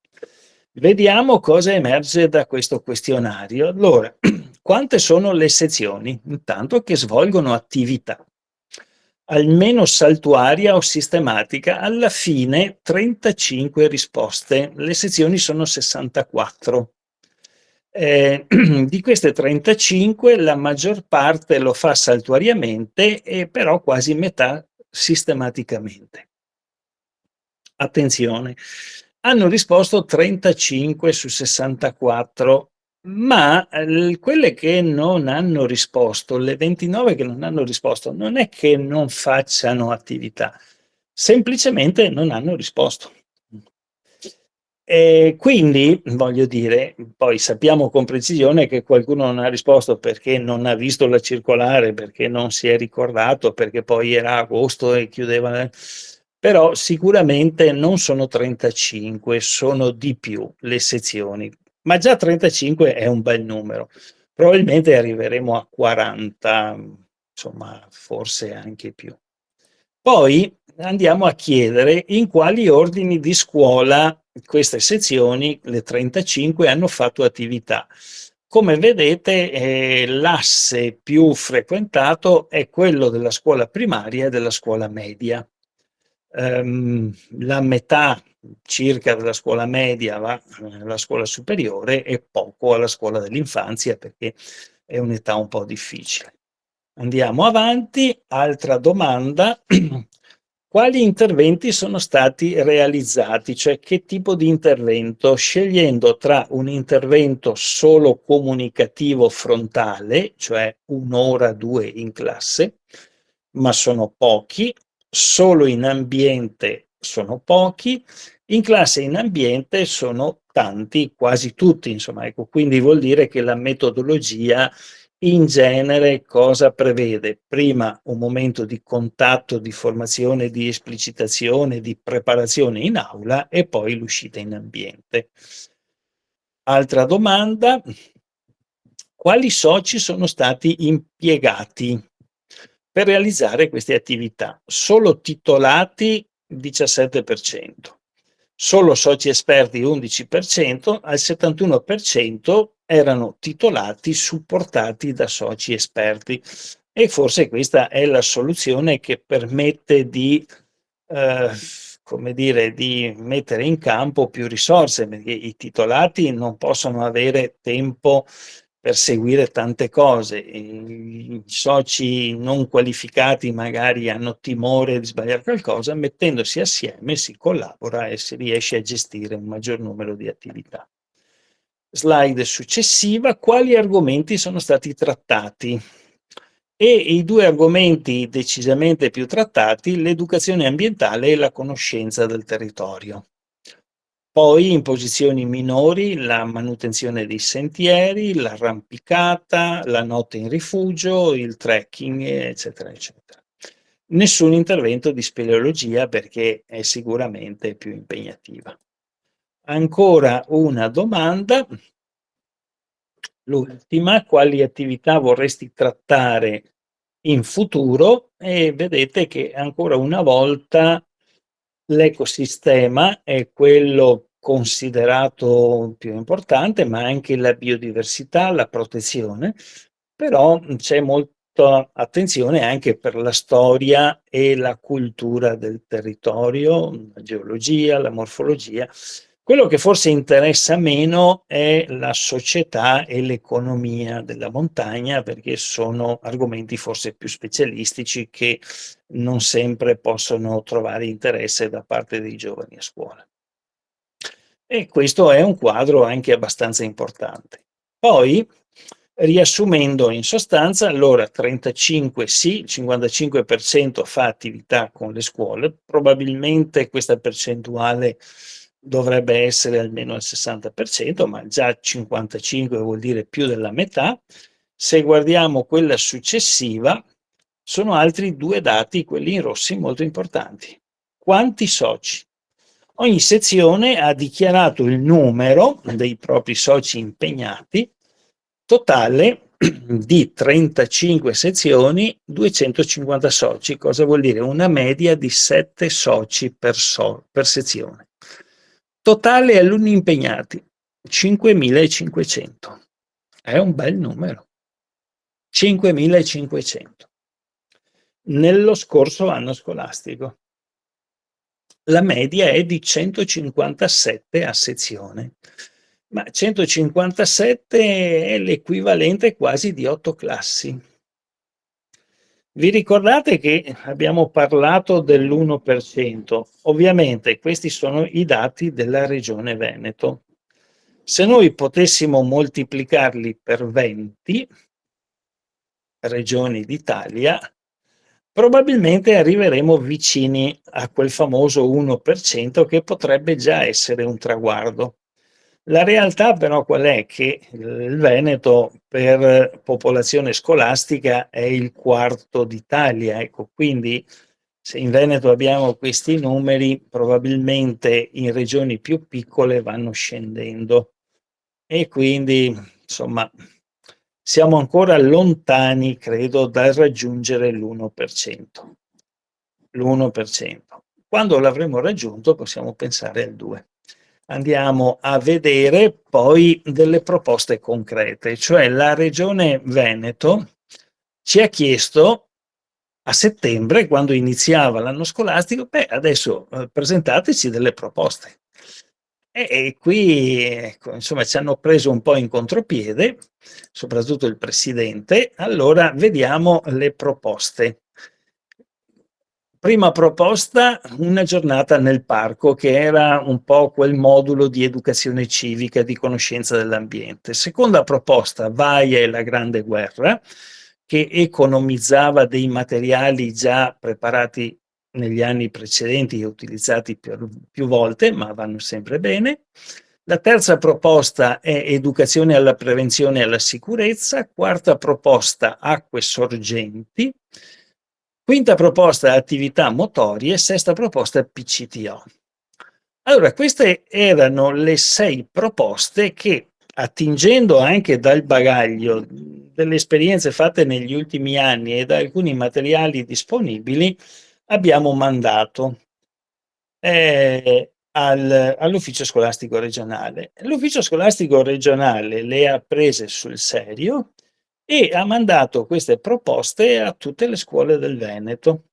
Vediamo cosa emerge da questo questionario. Allora, quante sono le sezioni? Intanto che svolgono attività, almeno saltuaria o sistematica, alla fine 35 risposte, le sezioni sono 64. Di queste 35 la maggior parte lo fa saltuariamente e però quasi metà sistematicamente. Attenzione, hanno risposto 35 su 64, ma quelle che non hanno risposto, le 29 che non hanno risposto, non è che non facciano attività, semplicemente non hanno risposto. Quindi, voglio dire, poi sappiamo con precisione che qualcuno non ha risposto perché non ha visto la circolare, perché non si è ricordato, perché poi era agosto e chiudeva, però sicuramente non sono 35, sono di più le sezioni, ma già 35 è un bel numero. Probabilmente arriveremo a 40, insomma, forse anche più. Poi andiamo a chiedere in quali ordini di scuola queste sezioni, le 35, hanno fatto attività. Come vedete, l'asse più frequentato è quello della scuola primaria e della scuola media. La metà circa della scuola media va alla scuola superiore e poco alla scuola dell'infanzia, perché è un'età un po' difficile. Andiamo avanti, altra domanda: quali interventi sono stati realizzati? Cioè che tipo di intervento? Scegliendo tra un intervento solo comunicativo frontale, cioè 1 ora, 2 in classe, ma sono pochi, solo in ambiente sono pochi, in classe e in ambiente sono tanti, quasi tutti, insomma, ecco, quindi vuol dire che la metodologia in genere cosa prevede? Prima un momento di contatto, di formazione, di esplicitazione, di preparazione in aula e poi l'uscita in ambiente. Altra domanda: quali soci sono stati impiegati per realizzare queste attività? Solo titolati 17%, solo soci esperti 11%, al 71% erano titolati supportati da soci esperti. E forse questa è la soluzione che permette di, ehm, come dire, di mettere in campo più risorse, perché i titolati non possono avere tempo per seguire tante cose. I soci non qualificati magari hanno timore di sbagliare qualcosa, mettendosi assieme si collabora e si riesce a gestire un maggior numero di attività. Slide successiva: quali argomenti sono stati trattati? E i 2 argomenti decisamente più trattati: l'educazione ambientale e la conoscenza del territorio. Poi in posizioni minori la manutenzione dei sentieri, l'arrampicata, la notte in rifugio, il trekking, eccetera, eccetera. Nessun intervento di speleologia perché è sicuramente più impegnativa. Ancora una domanda, l'ultima: quali attività vorresti trattare in futuro? E vedete che ancora una volta l'ecosistema è quello considerato più importante, ma anche la biodiversità, la protezione, però c'è molta attenzione anche per la storia e la cultura del territorio, la geologia, la morfologia. Quello che forse interessa meno è la società e l'economia della montagna, perché sono argomenti forse più specialistici che non sempre possono trovare interesse da parte dei giovani a scuola. E questo è un quadro anche abbastanza importante. Poi, riassumendo in sostanza, allora 35 sì, il 55% fa attività con le scuole, probabilmente questa percentuale dovrebbe essere almeno il 60%, ma già 55 vuol dire più della metà. Se guardiamo quella successiva, sono altri due dati, quelli in rossi, molto importanti. Quanti soci? Ogni sezione ha dichiarato il numero dei propri soci impegnati, totale di 35 sezioni, 250 soci. Cosa vuol dire? Una media di 7 soci per sezione. Totale alunni impegnati, 5.500. È un bel numero. 5.500. Nello scorso anno scolastico. La media è di 157 a sezione, ma 157 è l'equivalente quasi di 8 classi. Vi ricordate che abbiamo parlato dell'1%? Ovviamente questi sono i dati della Regione Veneto. Se noi potessimo moltiplicarli per 20 regioni d'Italia, probabilmente arriveremo vicini a quel famoso 1% che potrebbe già essere un traguardo. La realtà però qual è? Che il Veneto per popolazione scolastica è il quarto d'Italia, ecco, quindi se in Veneto abbiamo questi numeri, probabilmente in regioni più piccole vanno scendendo e quindi insomma siamo ancora lontani, credo, dal raggiungere l'1%. L'1%. Quando l'avremo raggiunto possiamo pensare al 2. Andiamo a vedere poi delle proposte concrete, cioè la Regione Veneto ci ha chiesto a settembre, quando iniziava l'anno scolastico, adesso presentateci delle proposte. E qui, ecco, insomma, ci hanno preso un po' in contropiede, soprattutto il presidente. Allora, vediamo le proposte. Prima proposta, una giornata nel parco, che era un po' quel modulo di educazione civica, di conoscenza dell'ambiente. Seconda proposta, Vaia e la Grande Guerra, che economizzava dei materiali già preparati negli anni precedenti e utilizzati più volte, ma vanno sempre bene. La terza proposta è educazione alla prevenzione e alla sicurezza. Quarta proposta, acque sorgenti. Quinta proposta, attività motorie. Sesta proposta, PCTO. Allora, queste erano le 6 proposte che, attingendo anche dal bagaglio delle esperienze fatte negli ultimi anni e da alcuni materiali disponibili, abbiamo mandato all'ufficio scolastico regionale. L'ufficio scolastico regionale le ha prese sul serio e ha mandato queste proposte a tutte le scuole del Veneto.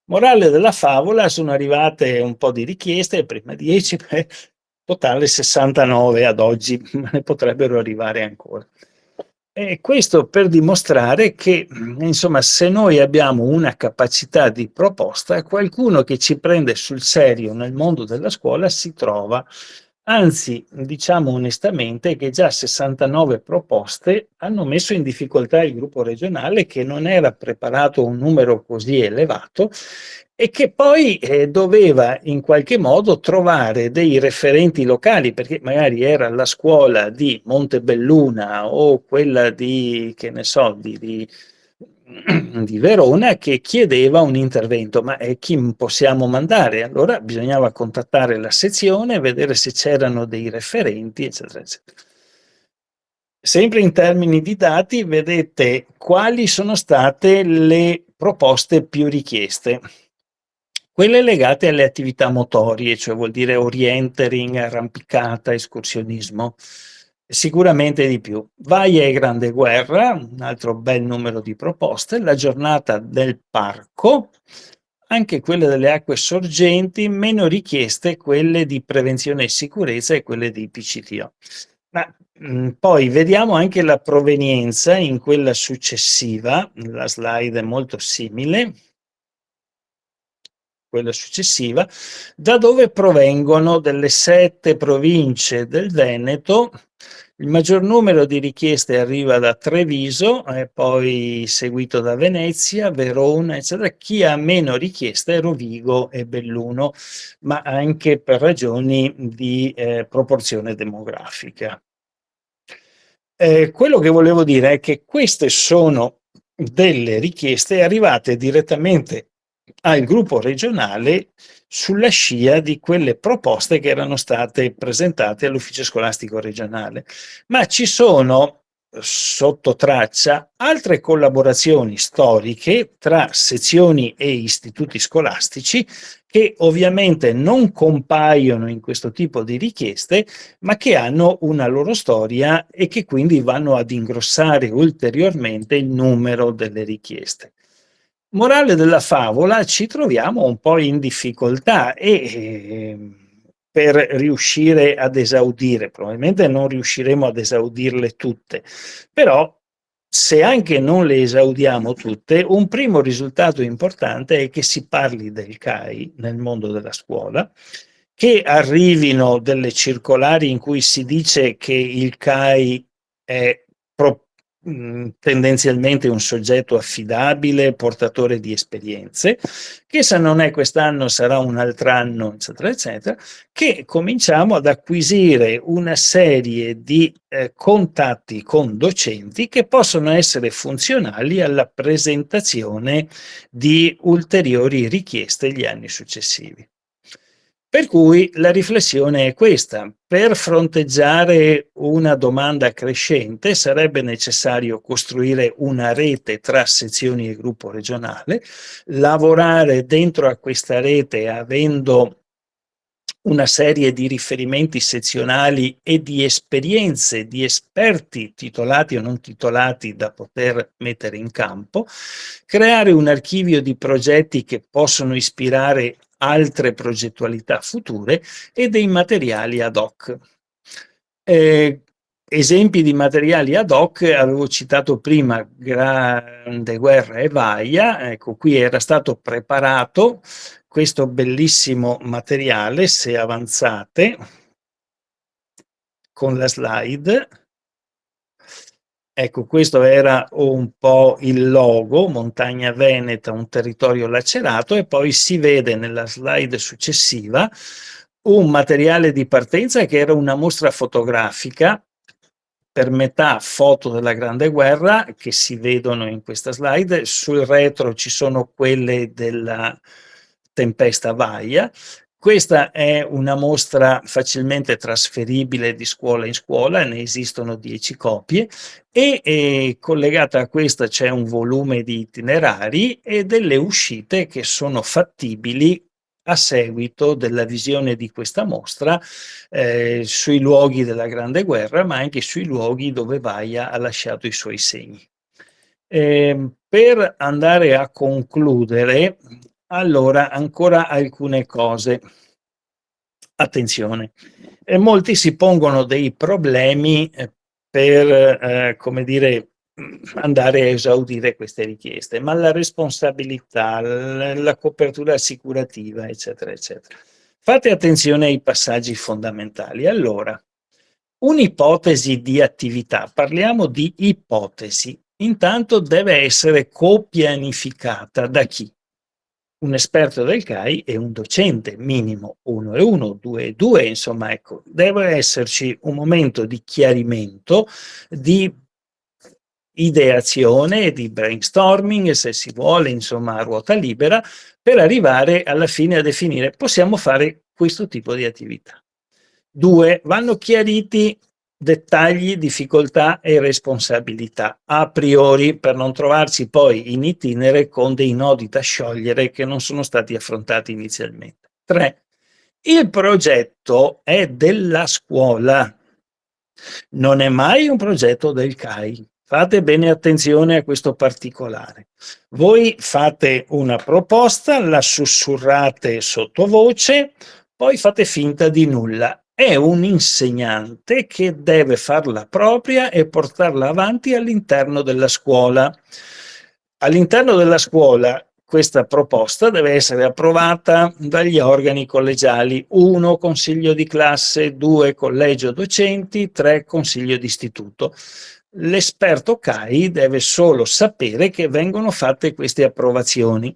Morale della favola, sono arrivate un po' di richieste, prima 10, totale 69 ad oggi, ma ne potrebbero arrivare ancora. E questo per dimostrare che, insomma, se noi abbiamo una capacità di proposta, qualcuno che ci prende sul serio nel mondo della scuola si trova. Anzi, diciamo onestamente che già 69 proposte hanno messo in difficoltà il gruppo regionale, che non era preparato un numero così elevato e che poi doveva in qualche modo trovare dei referenti locali, perché magari era la scuola di Montebelluna o quella di, che ne so, di Verona, che chiedeva un intervento, ma chi possiamo mandare? Allora bisognava contattare la sezione, vedere se c'erano dei referenti, eccetera, eccetera. Sempre in termini di dati, vedete quali sono state le proposte più richieste. Quelle legate alle attività motorie, cioè vuol dire orientering, arrampicata, escursionismo, sicuramente di più. Vaia e Grande Guerra, un altro bel numero di proposte. La giornata del parco, anche quelle delle acque sorgenti, meno richieste quelle di prevenzione e sicurezza e quelle di PCTO. Ma poi vediamo anche la provenienza in quella successiva, la slide è molto simile. quella successiva, da dove provengono delle 7 province del Veneto. Il maggior numero di richieste arriva da Treviso, poi seguito da Venezia, Verona, eccetera. Chi ha meno richieste è Rovigo e Belluno, ma anche per ragioni di proporzione demografica. Quello che volevo dire è che queste sono delle richieste arrivate direttamente al gruppo regionale sulla scia di quelle proposte che erano state presentate all'ufficio scolastico regionale, ma ci sono sotto traccia altre collaborazioni storiche tra sezioni e istituti scolastici che ovviamente non compaiono in questo tipo di richieste, ma che hanno una loro storia e che quindi vanno ad ingrossare ulteriormente il numero delle richieste. Morale della favola, ci troviamo un po' in difficoltà per riuscire ad esaudire, probabilmente non riusciremo ad esaudirle tutte, però se anche non le esaudiamo tutte, un primo risultato importante è che si parli del CAI nel mondo della scuola, che arrivino delle circolari in cui si dice che il CAI è tendenzialmente un soggetto affidabile, portatore di esperienze, che se non è quest'anno sarà un altro anno, eccetera, eccetera, che cominciamo ad acquisire una serie di contatti con docenti che possono essere funzionali alla presentazione di ulteriori richieste gli anni successivi. Per cui la riflessione è questa: per fronteggiare una domanda crescente sarebbe necessario costruire una rete tra sezioni e gruppo regionale, lavorare dentro a questa rete avendo una serie di riferimenti sezionali e di esperienze di esperti titolati o non titolati da poter mettere in campo, creare un archivio di progetti che possono ispirare altre progettualità future e dei materiali ad hoc. Esempi di materiali ad hoc avevo citato prima Grande Guerra e Vaia, ecco qui era stato preparato questo bellissimo materiale, se avanzate con la slide. Ecco, questo era un po' il logo, Montagna Veneta, un territorio lacerato, e poi si vede nella slide successiva un materiale di partenza che era una mostra fotografica, per metà foto della Grande Guerra, che si vedono in questa slide, sul retro ci sono quelle della tempesta Vaia. Questa è una mostra facilmente trasferibile di scuola in scuola, ne esistono 10 copie, e collegata a questa c'è un volume di itinerari e delle uscite che sono fattibili a seguito della visione di questa mostra sui luoghi della Grande Guerra, ma anche sui luoghi dove Vaia ha lasciato i suoi segni. Per andare a concludere, allora, ancora alcune cose. Attenzione, molti si pongono dei problemi per, come dire, andare a esaudire queste richieste, ma la responsabilità, la copertura assicurativa, eccetera, eccetera. Fate attenzione ai passaggi fondamentali. Allora, un'ipotesi di attività, parliamo di ipotesi, intanto deve essere copianificata da chi? Un esperto del CAI e un docente, minimo 1 e 1, 2 e 2, insomma, ecco, deve esserci un momento di chiarimento, di ideazione, di brainstorming, se si vuole, insomma, a ruota libera, per arrivare alla fine a definire possiamo fare questo tipo di attività. 2, vanno chiariti dettagli, difficoltà e responsabilità a priori, per non trovarsi poi in itinere con dei nodi da sciogliere che non sono stati affrontati inizialmente. 3, il progetto è della scuola, non è mai un progetto del CAI. Fate bene attenzione a questo particolare. Voi fate una proposta, la sussurrate sottovoce, poi fate finta di nulla. È un insegnante che deve farla propria e portarla avanti all'interno della scuola. All'interno della scuola, questa proposta deve essere approvata dagli organi collegiali: 1 consiglio di classe, 2 collegio docenti, 3 consiglio d'istituto. L'esperto CAI deve solo sapere che vengono fatte queste approvazioni.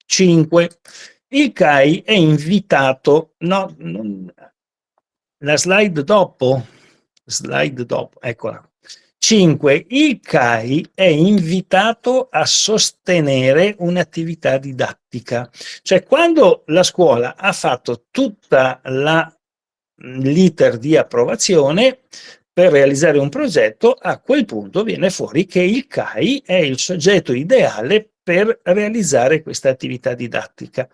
5. Il CAI è invitato, no, la slide dopo, eccola. 5. Il CAI è invitato a sostenere un'attività didattica, cioè quando la scuola ha fatto tutta l'iter di approvazione per realizzare un progetto, a quel punto viene fuori che il CAI è il soggetto ideale per realizzare questa attività didattica.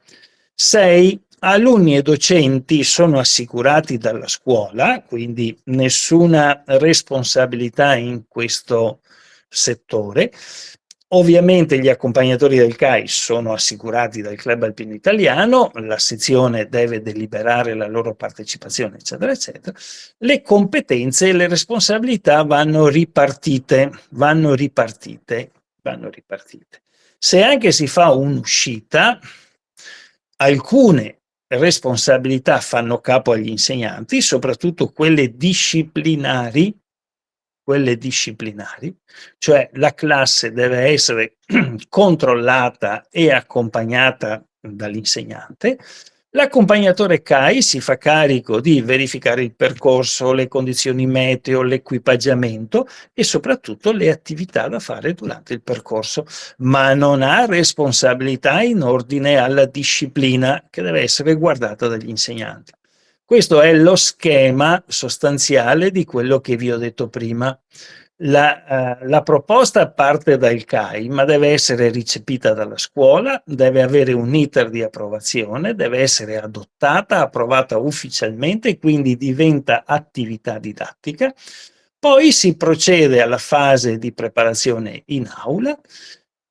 6. Alunni e docenti sono assicurati dalla scuola, quindi nessuna responsabilità in questo settore. Ovviamente gli accompagnatori del CAI sono assicurati dal Club Alpino Italiano, la sezione deve deliberare la loro partecipazione, eccetera, eccetera. Le competenze e le responsabilità vanno ripartite. Se anche si fa un'uscita, alcune responsabilità fanno capo agli insegnanti, soprattutto quelle disciplinari, cioè la classe deve essere controllata e accompagnata dall'insegnante. L'accompagnatore CAI si fa carico di verificare il percorso, le condizioni meteo, l'equipaggiamento e soprattutto le attività da fare durante il percorso, ma non ha responsabilità in ordine alla disciplina che deve essere guardata dagli insegnanti. Questo è lo schema sostanziale di quello che vi ho detto prima. La proposta parte dal CAI, ma deve essere recepita dalla scuola, deve avere un iter di approvazione, deve essere adottata, approvata ufficialmente e quindi diventa attività didattica. Poi si procede alla fase di preparazione in aula,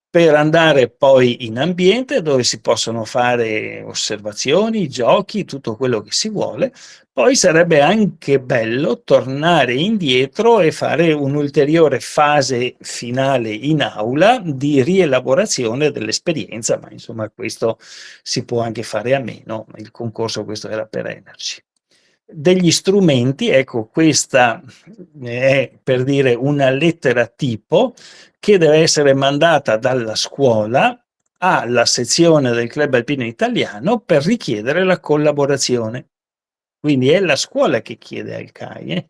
per andare poi in ambiente dove si possono fare osservazioni, giochi, tutto quello che si vuole. Poi sarebbe anche bello tornare indietro e fare un'ulteriore fase finale in aula di rielaborazione dell'esperienza, ma insomma questo si può anche fare a meno, il concorso questo era per Energy. Degli strumenti, ecco, questa è per dire una lettera tipo che deve essere mandata dalla scuola alla sezione del Club Alpino Italiano per richiedere la collaborazione. Quindi è la scuola che chiede al CAI.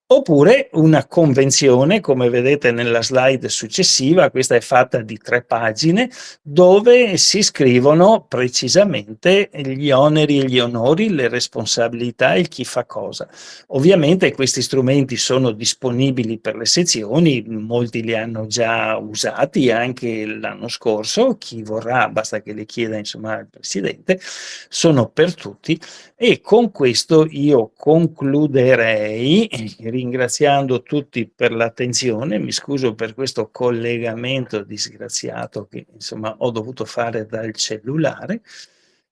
Oppure una convenzione, come vedete nella slide successiva, questa è fatta di 3 pagine, dove si scrivono precisamente gli oneri e gli onori, le responsabilità e chi fa cosa. Ovviamente questi strumenti sono disponibili per le sezioni, molti li hanno già usati anche l'anno scorso, chi vorrà basta che le chieda insomma al Presidente, sono per tutti. E con questo io concluderei ringraziando tutti per l'attenzione, mi scuso per questo collegamento disgraziato che insomma ho dovuto fare dal cellulare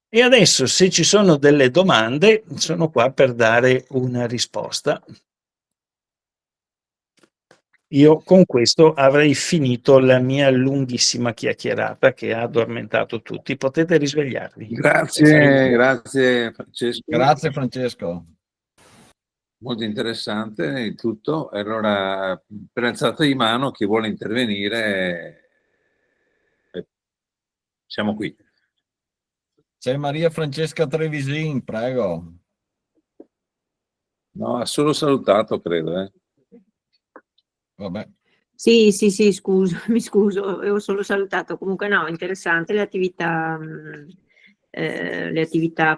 e adesso se ci sono delle domande sono qua per dare una risposta. Io con questo avrei finito la mia lunghissima chiacchierata che ha addormentato tutti. Potete risvegliarvi. Grazie Francesco. Grazie Francesco. Molto interessante il tutto. Allora, per alzata di mano, chi vuole intervenire, siamo qui. C'è Maria Francesca Trevisin, prego. No, ha solo salutato, credo. Vabbè. Sì, scuso, mi scuso, avevo solo salutato. Comunque no, interessante le attività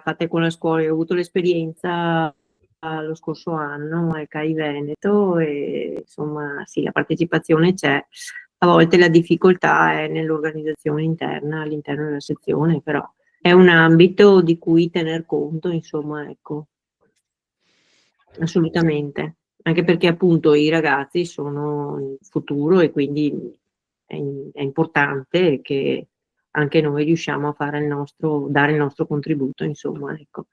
fatte con la scuola. Io ho avuto l'esperienza lo scorso anno al CAI Veneto e insomma sì, la partecipazione c'è. A volte la difficoltà è nell'organizzazione interna, all'interno della sezione, però è un ambito di cui tener conto, insomma, ecco, assolutamente. Anche perché appunto i ragazzi sono il futuro e quindi è importante che anche noi riusciamo a fare dare il nostro contributo, insomma, ecco.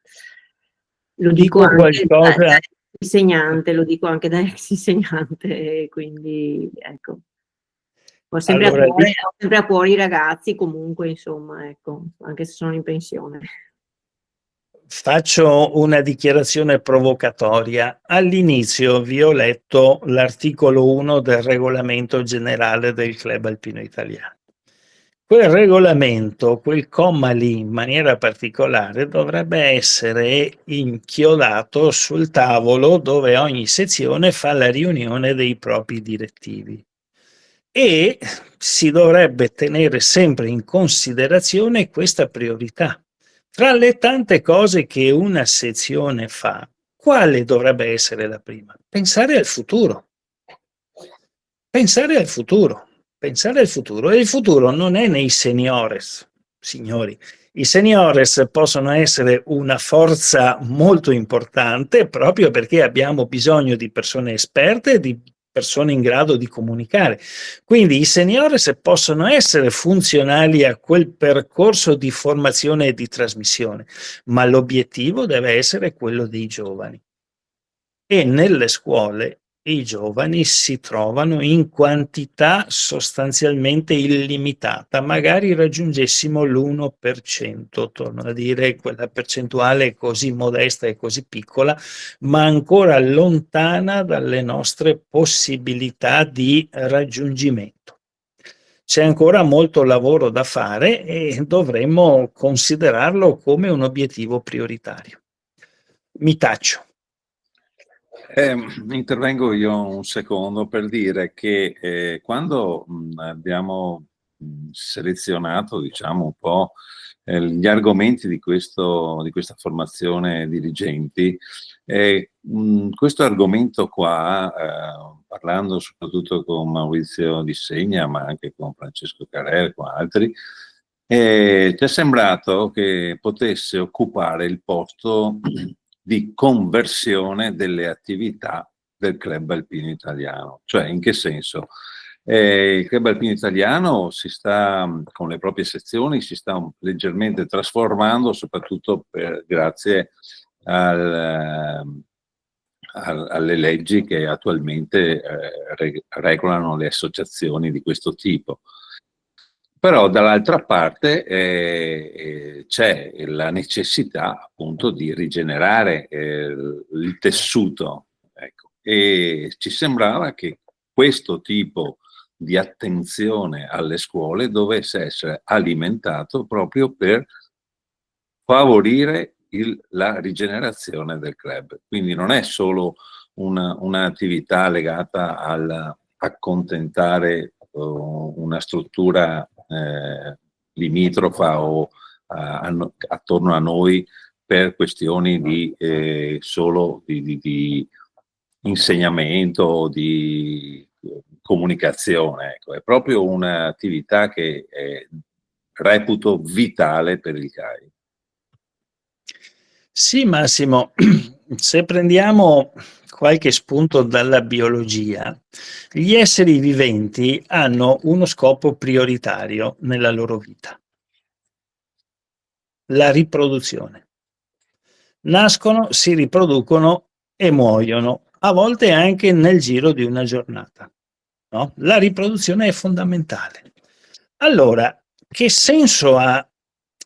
Lo dico anche da insegnante, lo dico anche da ex insegnante, quindi ecco. Ho sempre, Allora, ho sempre a cuore i ragazzi comunque, insomma, ecco, anche se sono in pensione. faccio una dichiarazione provocatoria. All'inizio vi ho letto l'articolo 1 del regolamento generale del Club Alpino Italiano. Quel regolamento, quel comma lì in maniera particolare, dovrebbe essere inchiodato sul tavolo dove ogni sezione fa la riunione dei propri direttivi. E si dovrebbe tenere sempre in considerazione questa priorità. Tra le tante cose che una sezione fa, quale dovrebbe essere la prima? Pensare al futuro. Pensare al futuro. Pensare al futuro. E il futuro non è nei seniores, signori. I seniores possono essere una forza molto importante proprio perché abbiamo bisogno di persone esperte e di persone in grado di comunicare. Quindi i seniores possono essere funzionali a quel percorso di formazione e di trasmissione, ma l'obiettivo deve essere quello dei giovani. E nelle scuole i giovani si trovano in quantità sostanzialmente illimitata, magari raggiungessimo l'1%, torno a dire, quella percentuale così modesta e così piccola, ma ancora lontana dalle nostre possibilità di raggiungimento. C'è ancora molto lavoro da fare e dovremmo considerarlo come un obiettivo prioritario. Mi taccio. Intervengo io un secondo per dire che quando abbiamo selezionato, diciamo, un po' gli argomenti di questa formazione dirigenti, questo argomento qua, parlando soprattutto con Maurizio Di Segna, ma anche con Francesco Carrera e con altri, ci è sembrato che potesse occupare il posto di conversione delle attività del Club Alpino Italiano. Cioè, in che senso? Il Club Alpino Italiano si sta, con le proprie sezioni, si sta leggermente trasformando, soprattutto grazie alle leggi che attualmente regolano le associazioni di questo tipo. Però dall'altra parte c'è la necessità appunto di rigenerare il tessuto, ecco. E ci sembrava che questo tipo di attenzione alle scuole dovesse essere alimentato proprio per favorire la rigenerazione del club. Quindi non è solo un'attività legata all'accontentare una struttura limitrofa o attorno a noi per questioni di solo di insegnamento o di comunicazione. Ecco. È proprio un'attività che reputo vitale per il CAI. Sì, Massimo, se prendiamo qualche spunto dalla biologia, gli esseri viventi hanno uno scopo prioritario nella loro vita: la riproduzione. Nascono, si riproducono e muoiono, a volte anche nel giro di una giornata, no? La riproduzione è fondamentale. Allora, che senso ha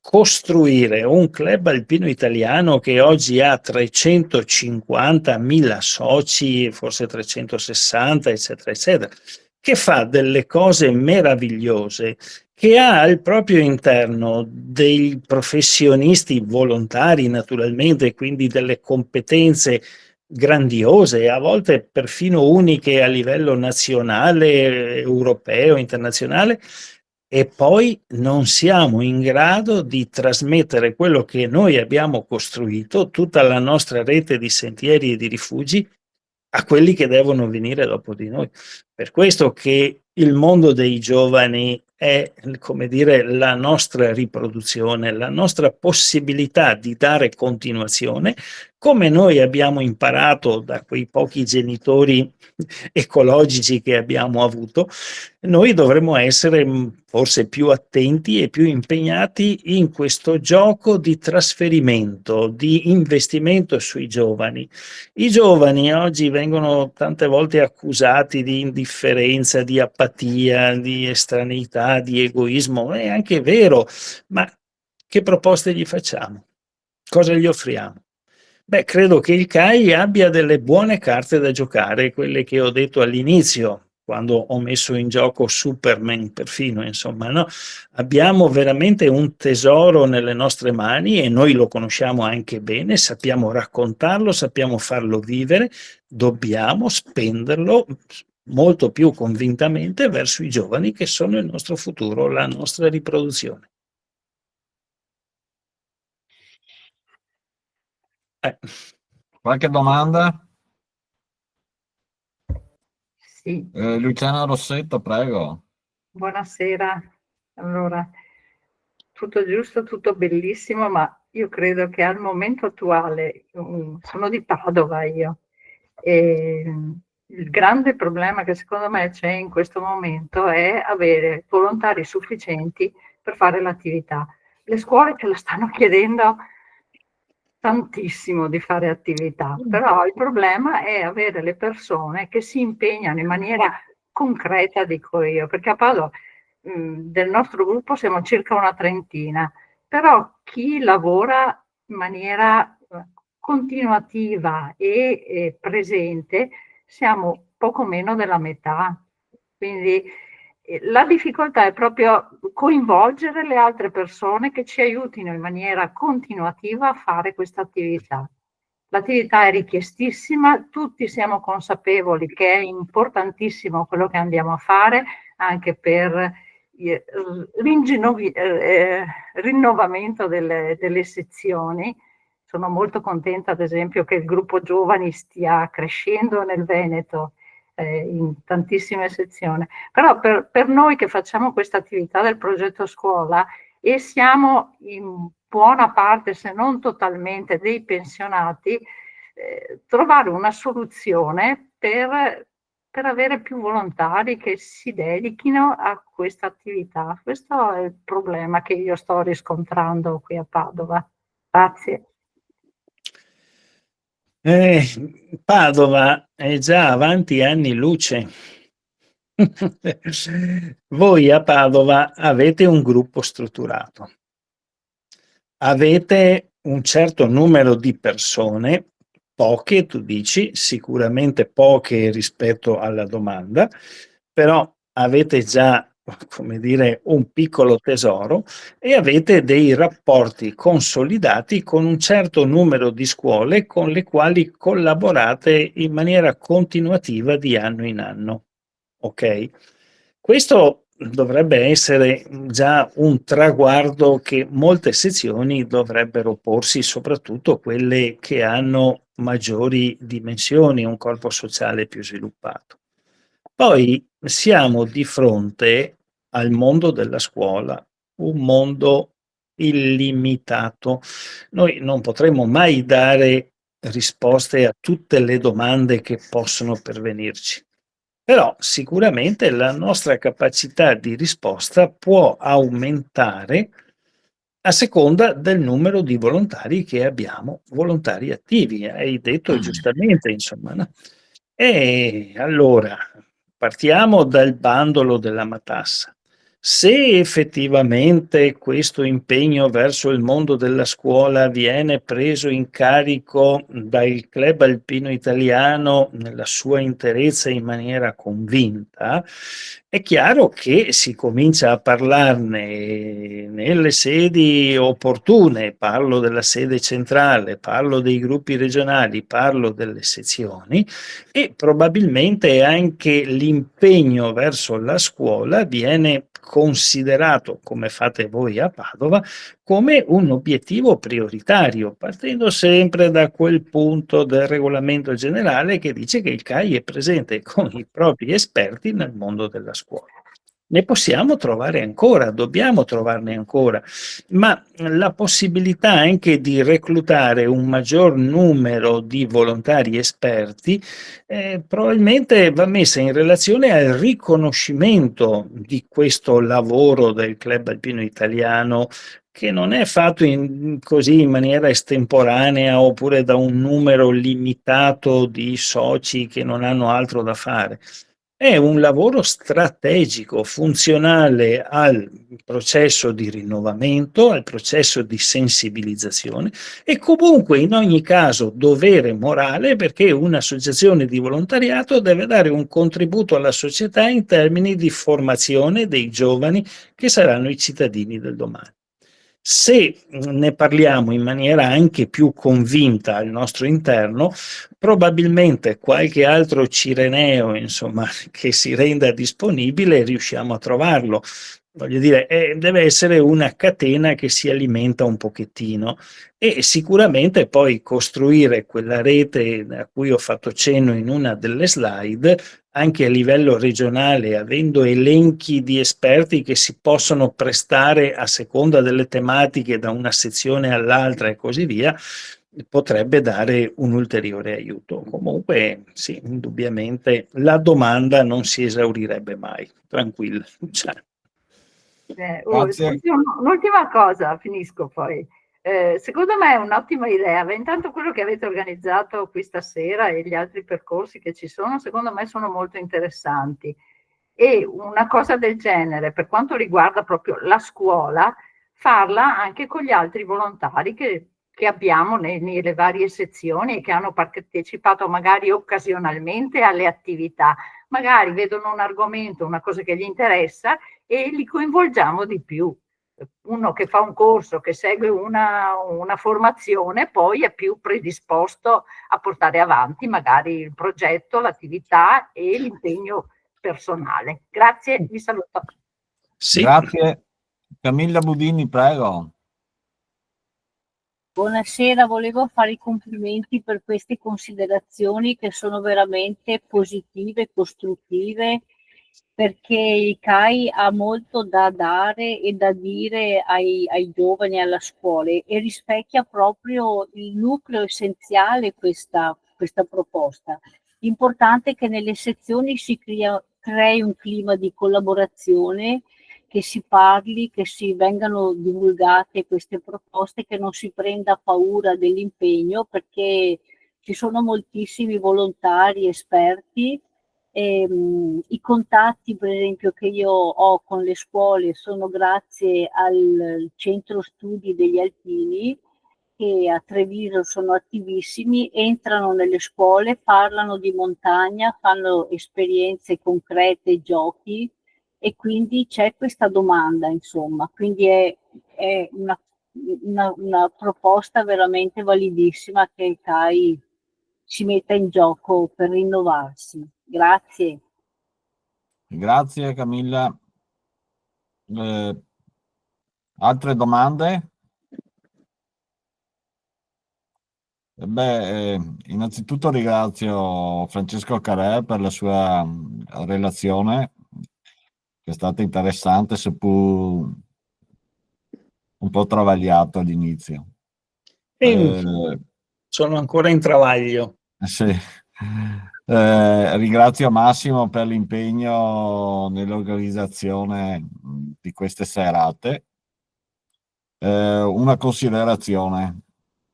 costruire un club alpino italiano che oggi ha 350.000 soci, forse 360, eccetera, eccetera, che fa delle cose meravigliose, che ha al proprio interno dei professionisti volontari, naturalmente, quindi delle competenze grandiose, a volte perfino uniche a livello nazionale, europeo, internazionale, e poi non siamo in grado di trasmettere quello che noi abbiamo costruito, tutta la nostra rete di sentieri e di rifugi, a quelli che devono venire dopo di noi. Per questo che il mondo dei giovani è, come dire, la nostra riproduzione, la nostra possibilità di dare continuazione come noi abbiamo imparato da quei pochi genitori ecologici che abbiamo avuto, noi dovremmo essere forse più attenti e più impegnati in questo gioco di trasferimento, di investimento sui giovani. I giovani oggi vengono tante volte accusati di indifferenza, di apatia, di estraneità, di egoismo. È anche vero, ma che proposte gli facciamo? Cosa gli offriamo? Beh, credo che il CAI abbia delle buone carte da giocare, quelle che ho detto all'inizio, quando ho messo in gioco Superman perfino, insomma, no? Abbiamo veramente un tesoro nelle nostre mani e noi lo conosciamo anche bene, sappiamo raccontarlo, sappiamo farlo vivere, dobbiamo spenderlo molto più convintamente verso i giovani che sono il nostro futuro, la nostra riproduzione. Qualche domanda? Sì, Luciana Rossetto, prego. buonasera. Allora, tutto giusto, tutto bellissimo, ma io credo che al momento attuale, sono di Padova io, e il grande problema che secondo me c'è in questo momento è avere volontari sufficienti per fare l'attività. Le scuole ce la stanno chiedendo tantissimo di fare attività, però il problema è avere le persone che si impegnano in maniera concreta, dico io, perché a Padova del nostro gruppo siamo circa una trentina, però chi lavora in maniera continuativa e presente siamo poco meno della metà. Quindi la difficoltà è proprio coinvolgere le altre persone che ci aiutino in maniera continuativa a fare questa attività. L'attività è richiestissima, tutti siamo consapevoli che è importantissimo quello che andiamo a fare anche per il rinnovamento delle sezioni. Sono molto contenta, ad esempio, che il gruppo giovani stia crescendo nel Veneto in tantissime sezioni. Però per noi che facciamo questa attività del progetto scuola e siamo in buona parte, se non totalmente, dei pensionati, trovare una soluzione per avere più volontari che si dedichino a questa attività. Questo è il problema che io sto riscontrando qui a Padova. Grazie. Padova è già avanti anni luce. Voi a Padova avete un gruppo strutturato, avete un certo numero di persone, poche tu dici, sicuramente poche rispetto alla domanda, però avete già, come dire, un piccolo tesoro e avete dei rapporti consolidati con un certo numero di scuole con le quali collaborate in maniera continuativa di anno in anno. Ok? Questo dovrebbe essere già un traguardo che molte sezioni dovrebbero porsi, soprattutto quelle che hanno maggiori dimensioni, un corpo sociale più sviluppato. Poi siamo di fronte al mondo della scuola, un mondo illimitato. Noi non potremo mai dare risposte a tutte le domande che possono pervenirci. Però sicuramente la nostra capacità di risposta può aumentare a seconda del numero di volontari che abbiamo, volontari attivi, hai detto giustamente, insomma, no? E allora partiamo dal bandolo della matassa. Se effettivamente questo impegno verso il mondo della scuola viene preso in carico dal Club Alpino Italiano nella sua interezza in maniera convinta, è chiaro che si comincia a parlarne nelle sedi opportune, parlo della sede centrale, parlo dei gruppi regionali, parlo delle sezioni e probabilmente anche l'impegno verso la scuola viene considerato, come fate voi a Padova, come un obiettivo prioritario, partendo sempre da quel punto del regolamento generale che dice che il CAI è presente con i propri esperti nel mondo della scuola. Ne possiamo trovare ancora, dobbiamo trovarne ancora, ma la possibilità anche di reclutare un maggior numero di volontari esperti probabilmente va messa in relazione al riconoscimento di questo lavoro del Club Alpino Italiano, che non è fatto così in maniera estemporanea oppure da un numero limitato di soci che non hanno altro da fare. È un lavoro strategico, funzionale al processo di rinnovamento, al processo di sensibilizzazione e comunque in ogni caso dovere morale, perché un'associazione di volontariato deve dare un contributo alla società in termini di formazione dei giovani che saranno i cittadini del domani. Se ne parliamo in maniera anche più convinta al nostro interno, probabilmente qualche altro cireneo, insomma, che si renda disponibile, riusciamo a trovarlo. Voglio dire, deve essere una catena che si alimenta un pochettino e sicuramente poi costruire quella rete a cui ho fatto cenno in una delle slide, anche a livello regionale, avendo elenchi di esperti che si possono prestare a seconda delle tematiche da una sezione all'altra e così via, potrebbe dare un ulteriore aiuto. Comunque, sì, indubbiamente la domanda non si esaurirebbe mai, tranquilla. Grazie. Un'ultima cosa, finisco poi. Secondo me è un'ottima idea. Intanto quello che avete organizzato questa sera e gli altri percorsi che ci sono, secondo me sono molto interessanti. E una cosa del genere, per quanto riguarda proprio la scuola, farla anche con gli altri volontari che abbiamo nelle varie sezioni e che hanno partecipato magari occasionalmente alle attività. Magari vedono un argomento, una cosa che gli interessa e li coinvolgiamo di più. Uno che fa un corso, che segue una formazione, poi è più predisposto a portare avanti magari il progetto, l'attività e l'impegno personale. Grazie, vi saluto. Sì. Grazie. Camilla Budini, prego. Buonasera, volevo fare i complimenti per queste considerazioni che sono veramente positive, costruttive, perché il CAI ha molto da dare e da dire ai giovani e alla scuola e rispecchia proprio il nucleo essenziale questa proposta. L'importante è che nelle sezioni si crei un clima di collaborazione, che si parli, che si vengano divulgate queste proposte, che non si prenda paura dell'impegno, perché ci sono moltissimi volontari esperti. I contatti, per esempio, che io ho con le scuole sono grazie al centro studi degli alpini, che a Treviso sono attivissimi, entrano nelle scuole, parlano di montagna, fanno esperienze concrete, giochi, e quindi c'è questa domanda, insomma, quindi è una proposta veramente validissima che il CAI si metta in gioco per rinnovarsi. Grazie. Grazie Camilla. Altre domande? Innanzitutto ringrazio Francesco Carè per la sua relazione, che è stata interessante, seppur un po' travagliato all'inizio. Sono ancora in travaglio. Sì. Ringrazio Massimo per l'impegno nell'organizzazione di queste serate. Una considerazione: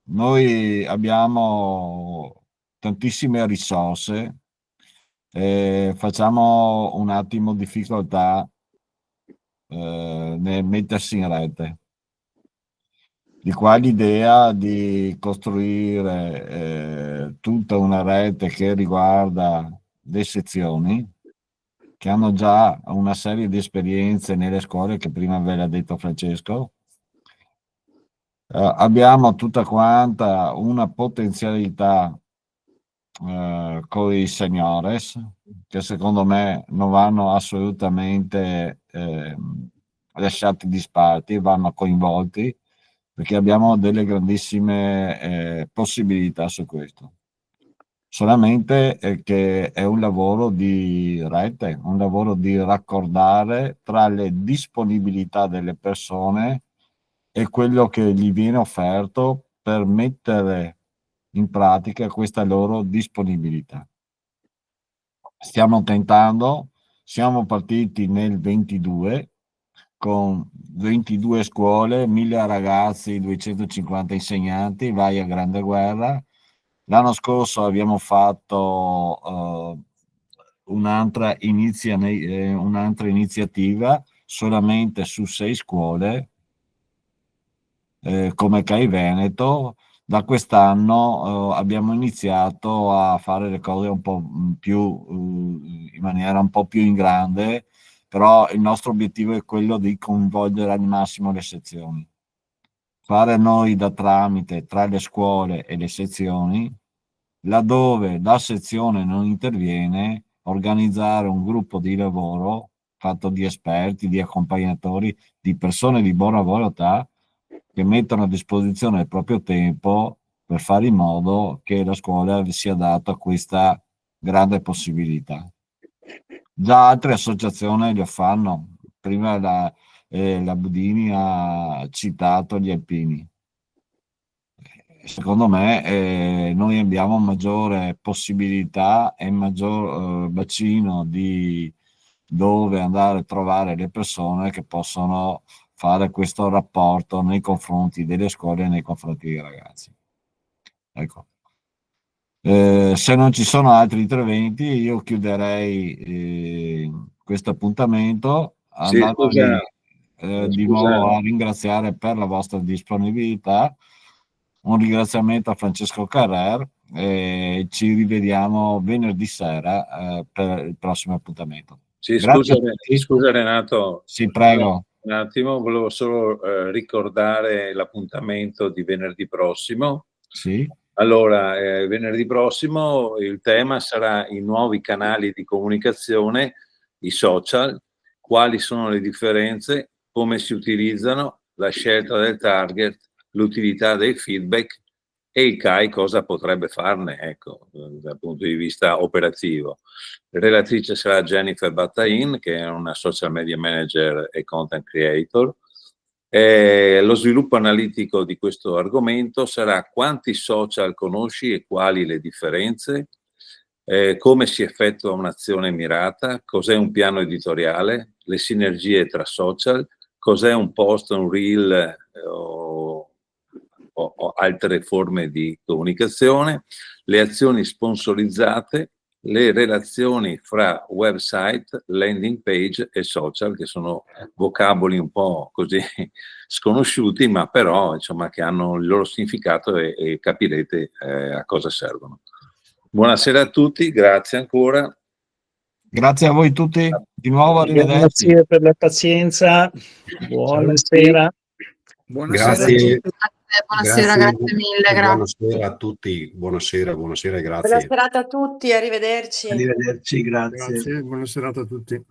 noi abbiamo tantissime risorse, facciamo un attimo difficoltà nel mettersi in rete. Di qua l'idea di costruire tutta una rete che riguarda le sezioni, che hanno già una serie di esperienze nelle scuole, che prima ve l'ha detto Francesco. Abbiamo tutta quanta una potenzialità con i seniores, che secondo me non vanno assolutamente lasciati disparati, vanno coinvolti, perché abbiamo delle grandissime possibilità su questo. solamente che è un lavoro di rete, un lavoro di raccordare tra le disponibilità delle persone e quello che gli viene offerto per mettere in pratica questa loro disponibilità. Stiamo tentando, siamo partiti nel 22 con 22 scuole, 1000 ragazzi, 250 insegnanti, vai a grande guerra. L'anno scorso abbiamo fatto un'altra iniziativa solamente su 6 scuole come CAI Veneto. Da quest'anno abbiamo iniziato a fare le cose un po' più in maniera un po' più in grande, però il nostro obiettivo è quello di coinvolgere al massimo le sezioni. Fare noi da tramite tra le scuole e le sezioni, laddove la sezione non interviene, organizzare un gruppo di lavoro fatto di esperti, di accompagnatori, di persone di buona volontà che mettono a disposizione il proprio tempo per fare in modo che la scuola sia data questa grande possibilità. Già altre associazioni lo fanno. Prima la Budini ha citato gli alpini. Secondo me noi abbiamo maggiore possibilità e maggior bacino di dove andare a trovare le persone che possono fare questo rapporto nei confronti delle scuole e nei confronti dei ragazzi. Ecco. Se non ci sono altri interventi, io chiuderei questo appuntamento andandovi di nuovo a ringraziare per la vostra disponibilità. Un ringraziamento a Francesco Carrer e ci rivediamo venerdì sera per il prossimo appuntamento. Sì, scusa Renato. Sì, prego. Un attimo, volevo solo ricordare l'appuntamento di venerdì prossimo. Sì. Allora, venerdì prossimo il tema sarà i nuovi canali di comunicazione, i social, quali sono le differenze, come si utilizzano, la scelta del target, l'utilità dei feedback e il CAI cosa potrebbe farne, ecco, dal punto di vista operativo. Relatrice sarà Jennifer Battain, che è una social media manager e content creator. Lo sviluppo analitico di questo argomento sarà quanti social conosci e quali le differenze, come si effettua un'azione mirata, cos'è un piano editoriale, le sinergie tra social, cos'è un post, un reel o altre forme di comunicazione, le azioni sponsorizzate, le relazioni fra website, landing page e social, che sono vocaboli un po' così sconosciuti, ma però insomma che hanno il loro significato e capirete a cosa servono. Buonasera a tutti, grazie ancora. Grazie a voi tutti, di nuovo arrivederci. Grazie per la pazienza, buonasera. Grazie. Buonasera, grazie mille. Buonasera a tutti, buonasera e grazie. Buona serata a tutti, arrivederci. Arrivederci, grazie. Grazie, buona serata a tutti.